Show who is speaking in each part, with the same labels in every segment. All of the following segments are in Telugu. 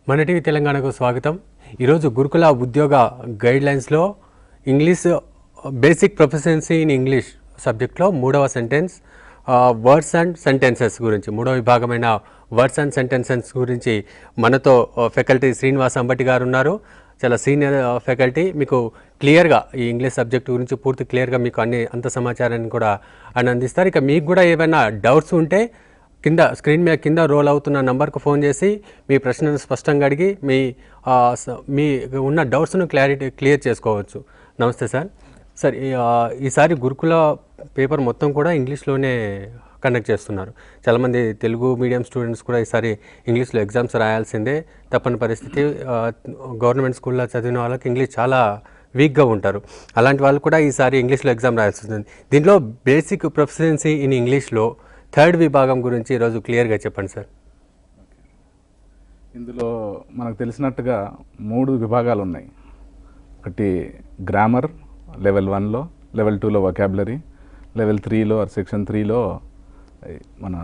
Speaker 1: మన టీవీ తెలంగాణకు స్వాగతం. ఈరోజు గురుకుల ఉద్యోగ గైడ్లైన్స్లో English basic proficiency in English సబ్జెక్ట్లో మూడవ సెంటెన్స్ వర్డ్స్ అండ్ సెంటెన్సెస్ గురించి, మూడవ విభాగమైన వర్డ్స్ అండ్ సెంటెన్సెస్ గురించి మనతో ఫ్యాకల్టీ శ్రీనివాస్ అంబటి గారు ఉన్నారు. చాలా సీనియర్ ఫ్యాకల్టీ. మీకు క్లియర్గా ఈ ఇంగ్లీష్ సబ్జెక్ట్ గురించి పూర్తి క్లియర్గా మీకు అంత సమాచారాన్ని కూడా అందిస్తారు. ఇక మీకు కూడా ఏమైనా డౌట్స్ ఉంటే కింద స్క్రీన్ మీద కింద రోల్ అవుతున్న నంబర్కు ఫోన్ చేసి మీ ప్రశ్నను స్పష్టంగా అడిగి మీ ఉన్న డౌట్స్ను క్లియర్ చేసుకోవచ్చు. నమస్తే సార్. సార్, ఈసారి గురుకుల పేపర్ మొత్తం కూడా ఇంగ్లీష్లోనే కండక్ట్ చేస్తున్నారు. చాలామంది తెలుగు మీడియం స్టూడెంట్స్ కూడా ఈసారి ఇంగ్లీష్లో ఎగ్జామ్స్ రాయాల్సిందే తప్పని పరిస్థితి. గవర్నమెంట్ స్కూల్లో చదివిన వాళ్ళకి ఇంగ్లీష్ చాలా వీక్గా ఉంటారు. అలాంటి వాళ్ళు కూడా ఈసారి ఇంగ్లీష్లో ఎగ్జామ్ రాయాల్సి ఉంటుంది. దీంట్లో బేసిక్ ప్రొఫిషియన్సీ ఇన్ ఇంగ్లీష్లో థర్డ్ విభాగం గురించి ఈరోజు క్లియర్గా చెప్పండి సార్.
Speaker 2: ఇందులో మనకు తెలిసినట్టుగా 3 విభాగాలు ఉన్నాయి. ఒకటి గ్రామర్ లెవెల్ 1లో, లెవెల్ 2లో వొకాబులరీ, లెవెల్ 3లో సెక్షన్ 3లో మన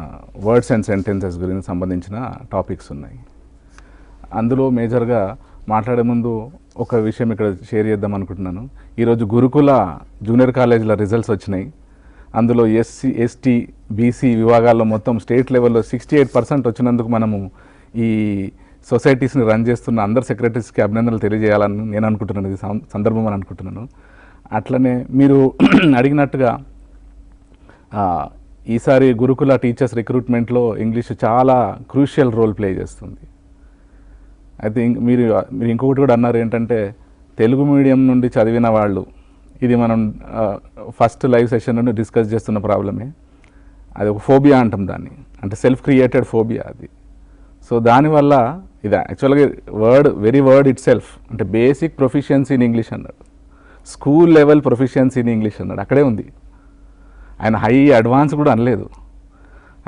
Speaker 2: వర్డ్స్ అండ్ సెంటెన్సెస్ గురించి సంబంధించిన టాపిక్స్ ఉన్నాయి. అందులో మేజర్గా మాట్లాడే ముందు ఒక విషయం ఇక్కడ షేర్ చేద్దాం అనుకుంటున్నాను. ఈరోజు గురుకుల జూనియర్ కాలేజీల రిజల్ట్స్ వచ్చినాయి. అందులో ఎస్సీ, ఎస్టీ, బీసీ విభాగాల్లో మొత్తం స్టేట్ లెవెల్లో 68% వచ్చినందుకు మనము ఈ సొసైటీస్ని రన్ చేస్తున్న అందరు సెక్రటరీస్కి అభినందనలు తెలియజేయాలని నేను అనుకుంటున్నాను. ఇది సందర్భం అని అనుకుంటున్నాను. అట్లనే మీరు అడిగినట్టుగా ఈసారి గురుకుల టీచర్స్ రిక్రూట్మెంట్లో ఇంగ్లీష్ చాలా క్రూషియల్ రోల్ ప్లే చేస్తుంది. అయితే మీరు ఇంకొకటి కూడా అన్నారు ఏంటంటే తెలుగు మీడియం నుండి చదివిన వాళ్ళు, ఇది మనం ఫస్ట్ లైవ్ సెషన్ నుండి డిస్కస్ చేస్తున్న ప్రాబ్లమే. అది ఒక ఫోబియా అంటాం దాన్ని, అంటే సెల్ఫ్ క్రియేటెడ్ ఫోబియా అది. సో దానివల్ల ఇది యాక్చువల్గా వెరీ వర్డ్ ఇట్ సెల్ఫ్ అంటే బేసిక్ ప్రొఫిషియన్సీ ఇన్ ఇంగ్లీష్ అన్నాడు, school level proficiency in English అన్నాడు. అక్కడే ఉంది, ఆయన హై అడ్వాన్స్ కూడా అనలేదు.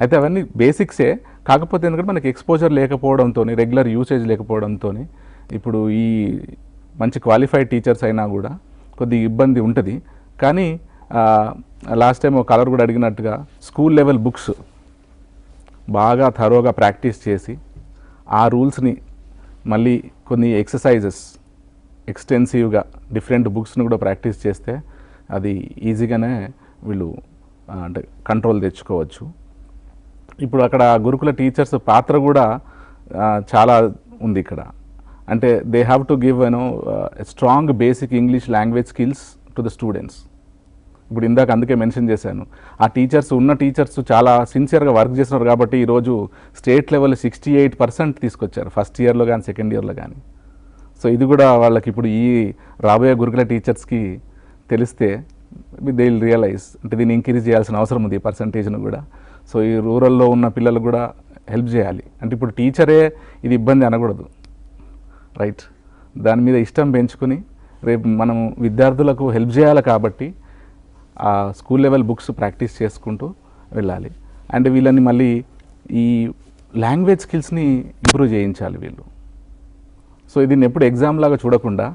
Speaker 2: అయితే అవన్నీ బేసిక్సే. కాకపోతే ఎందుకంటే మనకి ఎక్స్పోజర్ లేకపోవడంతో, రెగ్యులర్ యూసేజ్ లేకపోవడంతో ఇప్పుడు ఈ మంచి క్వాలిఫైడ్ టీచర్స్ అయినా కూడా కొద్దిగా ఇబ్బంది ఉంటుంది. కానీ లాస్ట్ టైం ఒక కలర్ కూడా అడిగినట్టుగా స్కూల్ లెవెల్ బుక్స్ బాగా థరోగా ప్రాక్టీస్ చేసి ఆ రూల్స్ని మళ్ళీ కొన్ని ఎక్సర్సైజెస్ ఎక్స్టెన్సివ్గా డిఫరెంట్ బుక్స్ని కూడా ప్రాక్టీస్ చేస్తే అది ఈజీగానే వీళ్ళు అంటే కంట్రోల్ తెచ్చుకోవచ్చు. ఇప్పుడు అక్కడ గురుకుల టీచర్స్ పాత్ర కూడా చాలా ఉంది ఇక్కడ. అంటే they have to give strong basic English language skills to the students. ఇప్పుడు ఇందాక అందుకే మెన్షన్ చేశాను, ఆ టీచర్స్ చాలా సిన్సియర్గా వర్క్ చేస్తున్నారు కాబట్టి ఈరోజు స్టేట్ లెవెల్ 68% తీసుకొచ్చారు ఫస్ట్ ఇయర్లో కానీ సెకండ్ ఇయర్లో కానీ. సో ఇది కూడా వాళ్ళకి ఇప్పుడు ఈ రాబోయే గురుకుల టీచర్స్కి తెలిస్తే దే విల్ రియలైజ్ అంటే దీన్ని ఇంక్రీజ్ చేయాల్సిన అవసరం ఉంది, ఈ పర్సంటేజ్ను కూడా. సో ఈ రూరల్లో ఉన్న పిల్లలు కూడా హెల్ప్ చేయాలి. అంటే ఇప్పుడు టీచరే ఇది ఇబ్బంది అనకూడదు, రైట్? దాని మీద ఇష్టం పెంచుకుని రేపు మనం విద్యార్థులకు హెల్ప్ చేయాలి కాబట్టి ఆ స్కూల్ లెవెల్ బుక్స్ ప్రాక్టీస్ చేసుకుంటూ వెళ్ళాలి. అండ్ వీళ్ళని మళ్ళీ ఈ లాంగ్వేజ్ స్కిల్స్ని ఇంప్రూవ్ చేయించాలి వీళ్ళు. సో ఇది ఎప్పుడు ఎగ్జామ్ లాగా చూడకుండా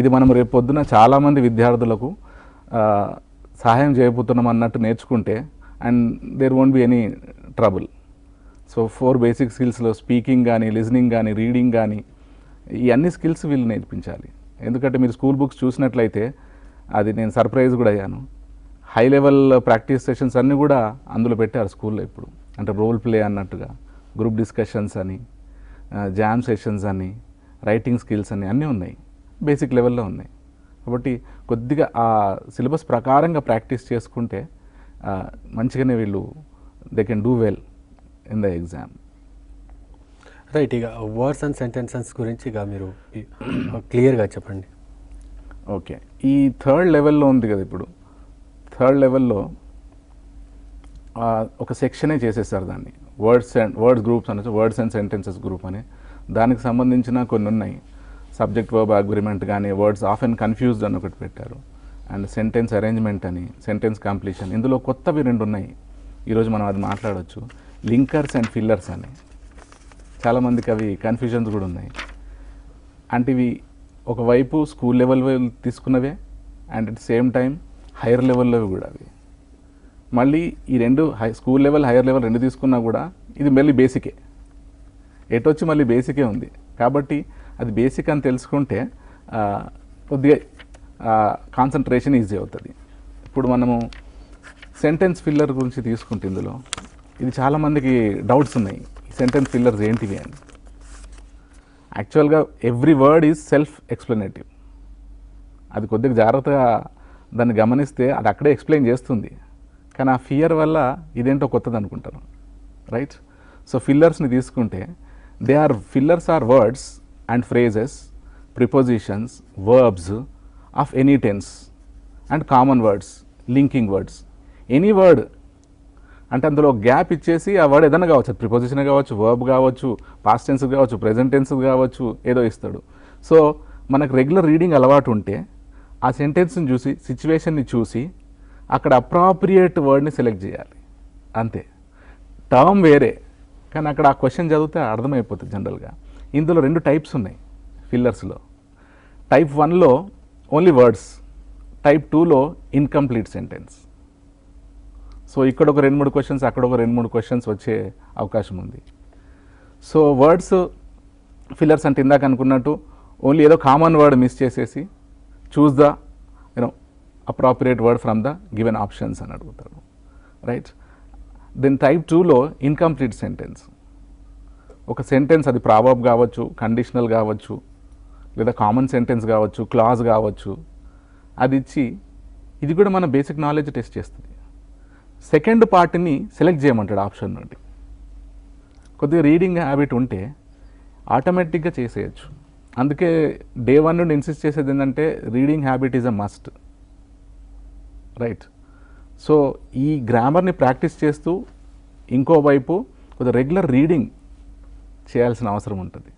Speaker 2: ఇది మనం రేపు పొద్దున చాలామంది విద్యార్థులకు సహాయం చేయబోతున్నాం అన్నట్టు నేర్చుకుంటే and there won't be any trouble. So 4 basic స్కిల్స్లో స్పీకింగ్ కానీ, లిజనింగ్ కానీ, రీడింగ్ కానీ, ఈ అన్ని స్కిల్స్ వీళ్ళు నేర్పించాలి. ఎందుకంటే మీరు స్కూల్ బుక్స్ చూసినట్లయితే అది నేను సర్ప్రైజ్ కూడా అయ్యాను. హై లెవెల్ ప్రాక్టీస్ సెషన్స్ అన్నీ కూడా అందులో పెట్టారు స్కూల్లో ఇప్పుడు. అంటే రోల్ ప్లే అన్నట్టుగా, గ్రూప్ డిస్కషన్స్ అని, జామ్ సెషన్స్ అని, రైటింగ్ స్కిల్స్ అని అన్నీ ఉన్నాయి, బేసిక్ లెవెల్లో ఉన్నాయి. కాబట్టి కొద్దిగా ఆ సిలబస్ ప్రకారంగా ప్రాక్టీస్ చేసుకుంటే మంచిగానే వీళ్ళు they can do well in the exam.
Speaker 1: Right. ఇక వర్డ్స్ అండ్ సెంటెన్సెస్ గురించి ఇక మీరు క్లియర్గా చెప్పండి.
Speaker 2: ఓకే, ఈ థర్డ్ లెవెల్లో ఉంది కదా, ఇప్పుడు థర్డ్ లెవెల్లో ఒక సెక్షనే చేసేసారు దాన్ని, వర్డ్స్ గ్రూప్స్ అనొచ్చు, వర్డ్స్ అండ్ సెంటెన్సెస్ గ్రూప్ అని. దానికి సంబంధించిన కొన్ని ఉన్నాయి. సబ్జెక్ట్ వర్బ్ అగ్రిమెంట్ కానీ, వర్డ్స్ ఆఫ్ అండ్ కన్ఫ్యూజ్డ్ అని ఒకటి పెట్టారు, అండ్ సెంటెన్స్ అరేంజ్మెంట్ అని, సెంటెన్స్ కంప్లీషన్. ఇందులో కొత్తవి 2 ఉన్నాయి, ఈరోజు మనం అది మాట్లాడవచ్చు. లింకర్స్ అండ్ ఫిల్లర్స్ అని. చాలామందికి అవి కన్ఫ్యూజన్స్ కూడా ఉన్నాయి. అంటే ఇవి ఒకవైపు స్కూల్ లెవెల్ తీసుకున్నవే and at same time higher లెవెల్లో కూడా అవి. మళ్ళీ ఈ 2 స్కూల్ లెవెల్, హైయర్ లెవెల్ 2 తీసుకున్నా కూడా ఇది మళ్ళీ బేసికే, ఎటొచ్చి మళ్ళీ బేసికే ఉంది. కాబట్టి అది బేసిక్ అని తెలుసుకుంటే కొద్దిగా కాన్సన్ట్రేషన్ ఈజీ అవుతుంది. ఇప్పుడు మనము సెంటెన్స్ ఫిల్లర్ గురించి తీసుకుంటే ఇందులో ఇది చాలామందికి డౌట్స్ ఉన్నాయి, ఈ సెంటెన్స్ ఫిల్లర్స్ ఏంటివి అని. యాక్చువల్గా ఎవ్రీ వర్డ్ ఈజ్ సెల్ఫ్ ఎక్స్ప్లెనేటివ్. అది కొద్దిగా జాగ్రత్తగా దాన్ని గమనిస్తే అది అక్కడే ఎక్స్ప్లెయిన్ చేస్తుంది, కానీ ఆ ఫియర్ వల్ల ఇదేంటో కొత్తది అనుకుంటారు, రైట్? సో ఫిల్లర్స్ని తీసుకుంటే fillers are words and phrases, prepositions, verbs of any tense and common words, linking words. Any word అంటే అందులో గ్యాప్ ఇచ్చేసి ఆ వర్డ్ ఏదైనా కావచ్చు, ప్రిపోజిషన్ కావచ్చు, వర్బ్ కావచ్చు, పాస్ట్ టెన్స్ కావచ్చు, ప్రెజెంట్ టెన్స్ కావచ్చు, ఏదో ఇస్తాడు. సో మనకు రెగ్యులర్ రీడింగ్ అలవాటు ఉంటే ఆ సెంటెన్స్ని చూసి, సిచ్యువేషన్ని చూసి అక్కడ అప్రాప్రియేట్ వర్డ్ని సెలెక్ట్ చేయాలి, అంతే. టర్మ్ వేరే, కానీ అక్కడ ఆ క్వశ్చన్ చదివితే అర్థమైపోతుంది జనరల్గా. ఇందులో 2 టైప్స్ ఉన్నాయి ఫిల్లర్స్లో. టైప్ 1లో ఓన్లీ వర్డ్స్, టైప్ 2లో ఇన్కంప్లీట్ సెంటెన్స్. సో ఇక్కడ ఒక 2-3 క్వశ్చన్స్, అక్కడ ఒక 2-3 క్వశ్చన్స్ వచ్చే అవకాశం ఉంది. సో వర్డ్స్ ఫిల్లర్స్ అంటే ఇందాక అనుకున్నట్టు ఓన్లీ ఏదో కామన్ వర్డ్ మిస్ చేసేసి choose the appropriate word from the given options అని అడుగుతాడు, రైట్? దెన్ టైప్ 2లో ఇన్కంప్లీట్ సెంటెన్స్. ఒక సెంటెన్స్ అది ప్రావర్బ్ కావచ్చు, కండిషనల్ కావచ్చు, లేదా కామన్ సెంటెన్స్ కావచ్చు, క్లాజ్ కావచ్చు, అది ఇచ్చి ఇది కూడా మన బేసిక్ నాలెడ్జ్ టెస్ట్ చేస్తుంది. సెకండ్ పార్ట్ని సెలెక్ట్ చేయమంటాడు ఆప్షన్ నుండి. కొద్దిగా రీడింగ్ హ్యాబిట్ ఉంటే ఆటోమేటిక్గా చేసేయచ్చు. అందుకే డే 1 నుండి ఇన్సిస్ట్ చేసేది ఏంటంటే reading habit is a must, right? So ఈ గ్రామర్ని ప్రాక్టీస్ చేస్తూ ఇంకోవైపు కొద్దిగా రెగ్యులర్ రీడింగ్ చేయాల్సిన అవసరం ఉంటుంది.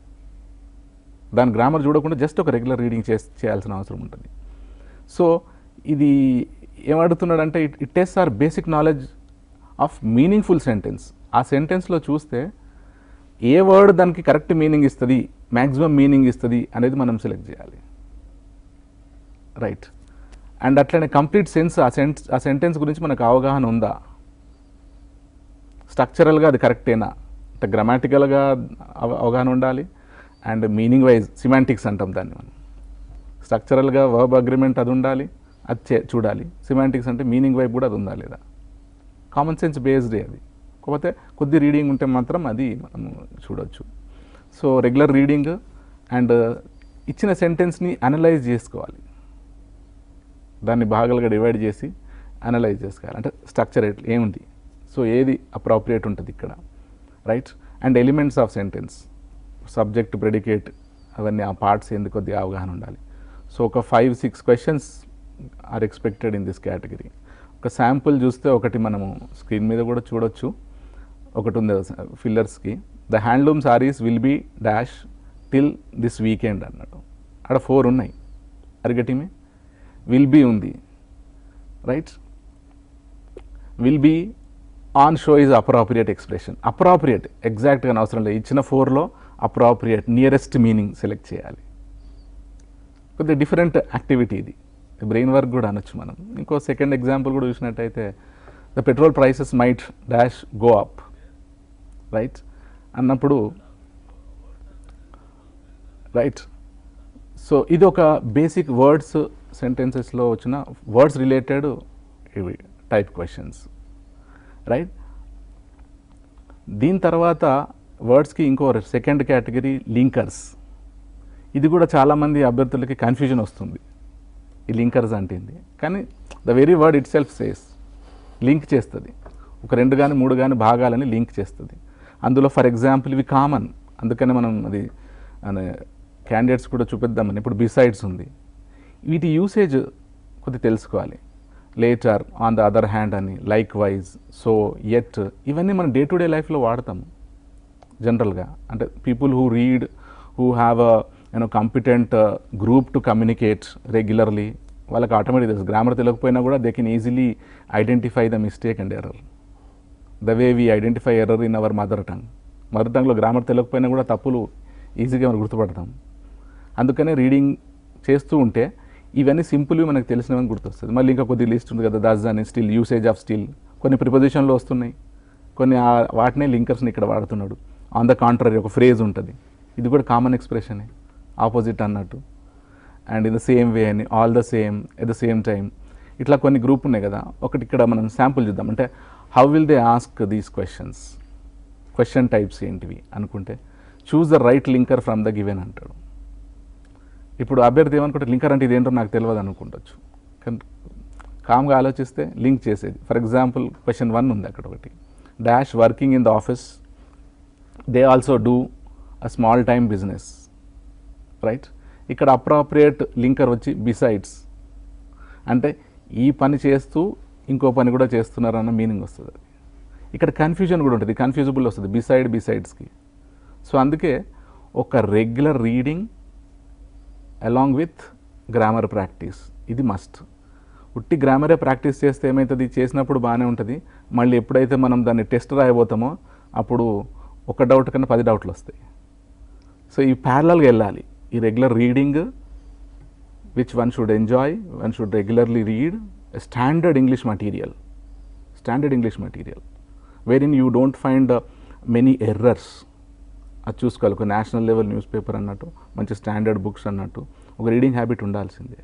Speaker 2: దాని గ్రామర్ చూడకుండా జస్ట్ ఒక రెగ్యులర్ రీడింగ్ చేయాల్సిన అవసరం ఉంటుంది. సో ఇది ఏమడుగుతున్నాడంటే it test or basic knowledge of meaningful sentence. ఆ సెంటెన్స్లో చూస్తే ఏ వర్డ్ దానికి కరెక్ట్ మీనింగ్ ఇస్తుంది, మ్యాక్సిమం మీనింగ్ ఇస్తుంది అనేది మనం సెలెక్ట్ చేయాలి, రైట్? అండ్ అట్లనే కంప్లీట్ సెన్స్, ఆ సెంటెన్స్ గురించి మనకు అవగాహన ఉందా, స్ట్రక్చరల్గా అది కరెక్టేనా, అంటే గ్రామాటికల్గా అవగాహన ఉండాలి, అండ్ మీనింగ్ వైజ్ సిమాంటిక్స్ అంటాం దాన్ని మనం. స్ట్రక్చరల్గా వర్బ్ అగ్రిమెంట్ అది ఉండాలి, అది చూడాలి. సిమాంటిక్స్ అంటే మీనింగ్ వైపు కూడా అది ఉందా లేదా. కామన్ సెన్స్ బేస్డే అది, కాకపోతే కొద్ది రీడింగ్ ఉంటే మాత్రం అది మనం చూడవచ్చు. సో రెగ్యులర్ రీడింగ్ అండ్ ఇచ్చిన సెంటెన్స్ని అనలైజ్ చేసుకోవాలి, దాన్ని భాగాలుగా డివైడ్ చేసి అనలైజ్ చేసుకోవాలి. అంటే స్ట్రక్చర్ ఏముంది, సో ఏది అప్రాప్రియేట్ ఉంటుంది ఇక్కడ, right? And elements of sentence, subject, predicate, అవన్నీ ఆ పార్ట్స్ ఎందుకు కొద్దిగా అవగాహన ఉండాలి. సో ఒక 5-6 questions are expected in this category. ఒక శాంపుల్ చూస్తే ఒకటి మనము స్క్రీన్ మీద కూడా చూడొచ్చు. ఒకటి ఉంది ఫిల్లర్స్కి, the handloom saris will be dash till this weekend అన్నాడు. అక్కడ 4 ఉన్నాయి. అరిగటిమే విల్ బీ ఉంది, right? Will be on show is appropriate expression. Appropriate ఎగ్జాక్ట్గా అవసరం లేదు, ఇచ్చిన 4లో అప్రాప్రియేట్ నియరెస్ట్ మీనింగ్ సెలెక్ట్ చేయాలి. కొద్దిగా డిఫరెంట్ యాక్టివిటీ ఇది, బ్రెయిన్ వర్క్ కూడా అనొచ్చు మనం. ఇంకో సెకండ్ ఎగ్జాంపుల్ కూడా చూసినట్టయితే the petrol prices might dash go up, right అన్నప్పుడు, రైట్? సో ఇది ఒక బేసిక్ వర్డ్స్ సెంటెన్సెస్లో వచ్చిన వర్డ్స్ రిలేటెడ్ ఇవి టైప్ క్వశ్చన్స్, రైట్? దీని తర్వాత వర్డ్స్కి ఇంకో సెకండ్ కేటగిరీ లింకర్స్. ఇది కూడా చాలామంది అభ్యర్థులకి కన్ఫ్యూజన్ వస్తుంది, ఈ లింకర్స్ అంటే ఏంది. కానీ the very word it self says link చేస్తుంది, ఒక 2 కానీ 3 కానీ భాగాలని లింక్ చేస్తుంది. అందులో ఫర్ ఎగ్జాంపుల్ ఇవి కామన్, అందుకనే మనం అది క్యాండిడేట్స్ కూడా చూపిద్దామని. ఇప్పుడు బిసైడ్స్ ఉంది, వీటి యూసేజ్ కొద్దిగా తెలుసుకోవాలి. Later, on the other hand అని, లైక్ వైజ్, సో, ఎట్, ఇవన్నీ మనం డే టు డే లైఫ్లో వాడతాము జనరల్గా. అంటే people who read, who have competent group to communicate regularly, వాళ్ళకి ఆటోమేటిక్ తెలుసు. గ్రామర్ తెలియకపోయినా కూడా they can easily identify the mistake and error, the way we identify error in our mother tongue. Mother టంగ్లో గ్రామర్ తెలియకపోయినా కూడా తప్పులు ఈజీగా మనం గుర్తుపడతాం. అందుకనే రీడింగ్ చేస్తూ ఉంటే ఇవన్నీ సింపుల్వి మనకు తెలిసినవని గుర్తొస్తుంది. మళ్ళీ ఇంకా కొద్ది లిస్ట్ ఉంది కదా, దస్ అని, స్టిల్, యూసేజ్ ఆఫ్ స్టిల్, కొన్ని ప్రిపోజిషన్లో వస్తున్నాయి, కొన్ని వాటినే లింకర్స్ని ఇక్కడ వాడుతున్నాడు. ఆన్ ద కాంట్రరీ ఒక ఫ్రేజ్ ఉంటుంది, ఇది కూడా కామన్ ఎక్స్ప్రెషనే, ఆపోజిట్ అన్నట్టు. And in the same way అని, all the same, at the same time, ఇట్లా కొన్ని గ్రూప్ ఉన్నాయి కదా. ఒకటి ఇక్కడ మనం శాంపుల్ చూద్దాం. అంటే how will they ask these questions, question types ఏంటివి అనుకుంటే, choose the right linker from the given అంటాడు. ఇప్పుడు అభ్యర్థి ఏమనుకుంటే లింకర్ అంటే ఇదేంటో నాకు తెలియదు అనుకుంటచ్చు, కానీ కామ్గా ఆలోచిస్తే లింక్ చేసేది. ఫర్ ఎగ్జాంపుల్ క్వశ్చన్ 1 ఉంది అక్కడ ఒకటి, dash working in the office, they also do a small time business, right. ఇక్కడ అప్రాప్రియేట్ లింకర్ వచ్చి బిసైడ్స్, అంటే ఈ పని చేస్తూ ఇంకో పని కూడా చేస్తున్నారన్న మీనింగ్ వస్తుంది. ఇక్కడ కన్ఫ్యూజన్ కూడా ఉంటుంది, కన్ఫ్యూజబుల్ వస్తుంది బిసైడ్స్కి. సో అందుకే ఒక regular reading along with grammar practice, ఇది మస్ట్. ఉట్టి గ్రామరే ప్రాక్టీస్ చేస్తే ఏమవుతుంది, చేసినప్పుడు బాగానే ఉంటుంది, మళ్ళీ ఎప్పుడైతే మనం దాన్ని టెస్ట్ రాయబోతామో అప్పుడు ఒక డౌట్ కన్నా 10 డౌట్లు వస్తాయి. సో ఈ ప్యారలల్గా వెళ్ళాలి. ఈ regular reading which one should enjoy, one should regularly read standard English material, wherein you don't find many errors. అది చూసుకోవాలి. ఒక నేషనల్ లెవెల్ న్యూస్ పేపర్ అన్నట్టు, మంచి స్టాండర్డ్ బుక్స్ అన్నట్టు ఒక రీడింగ్ హ్యాబిట్ ఉండాల్సిందే,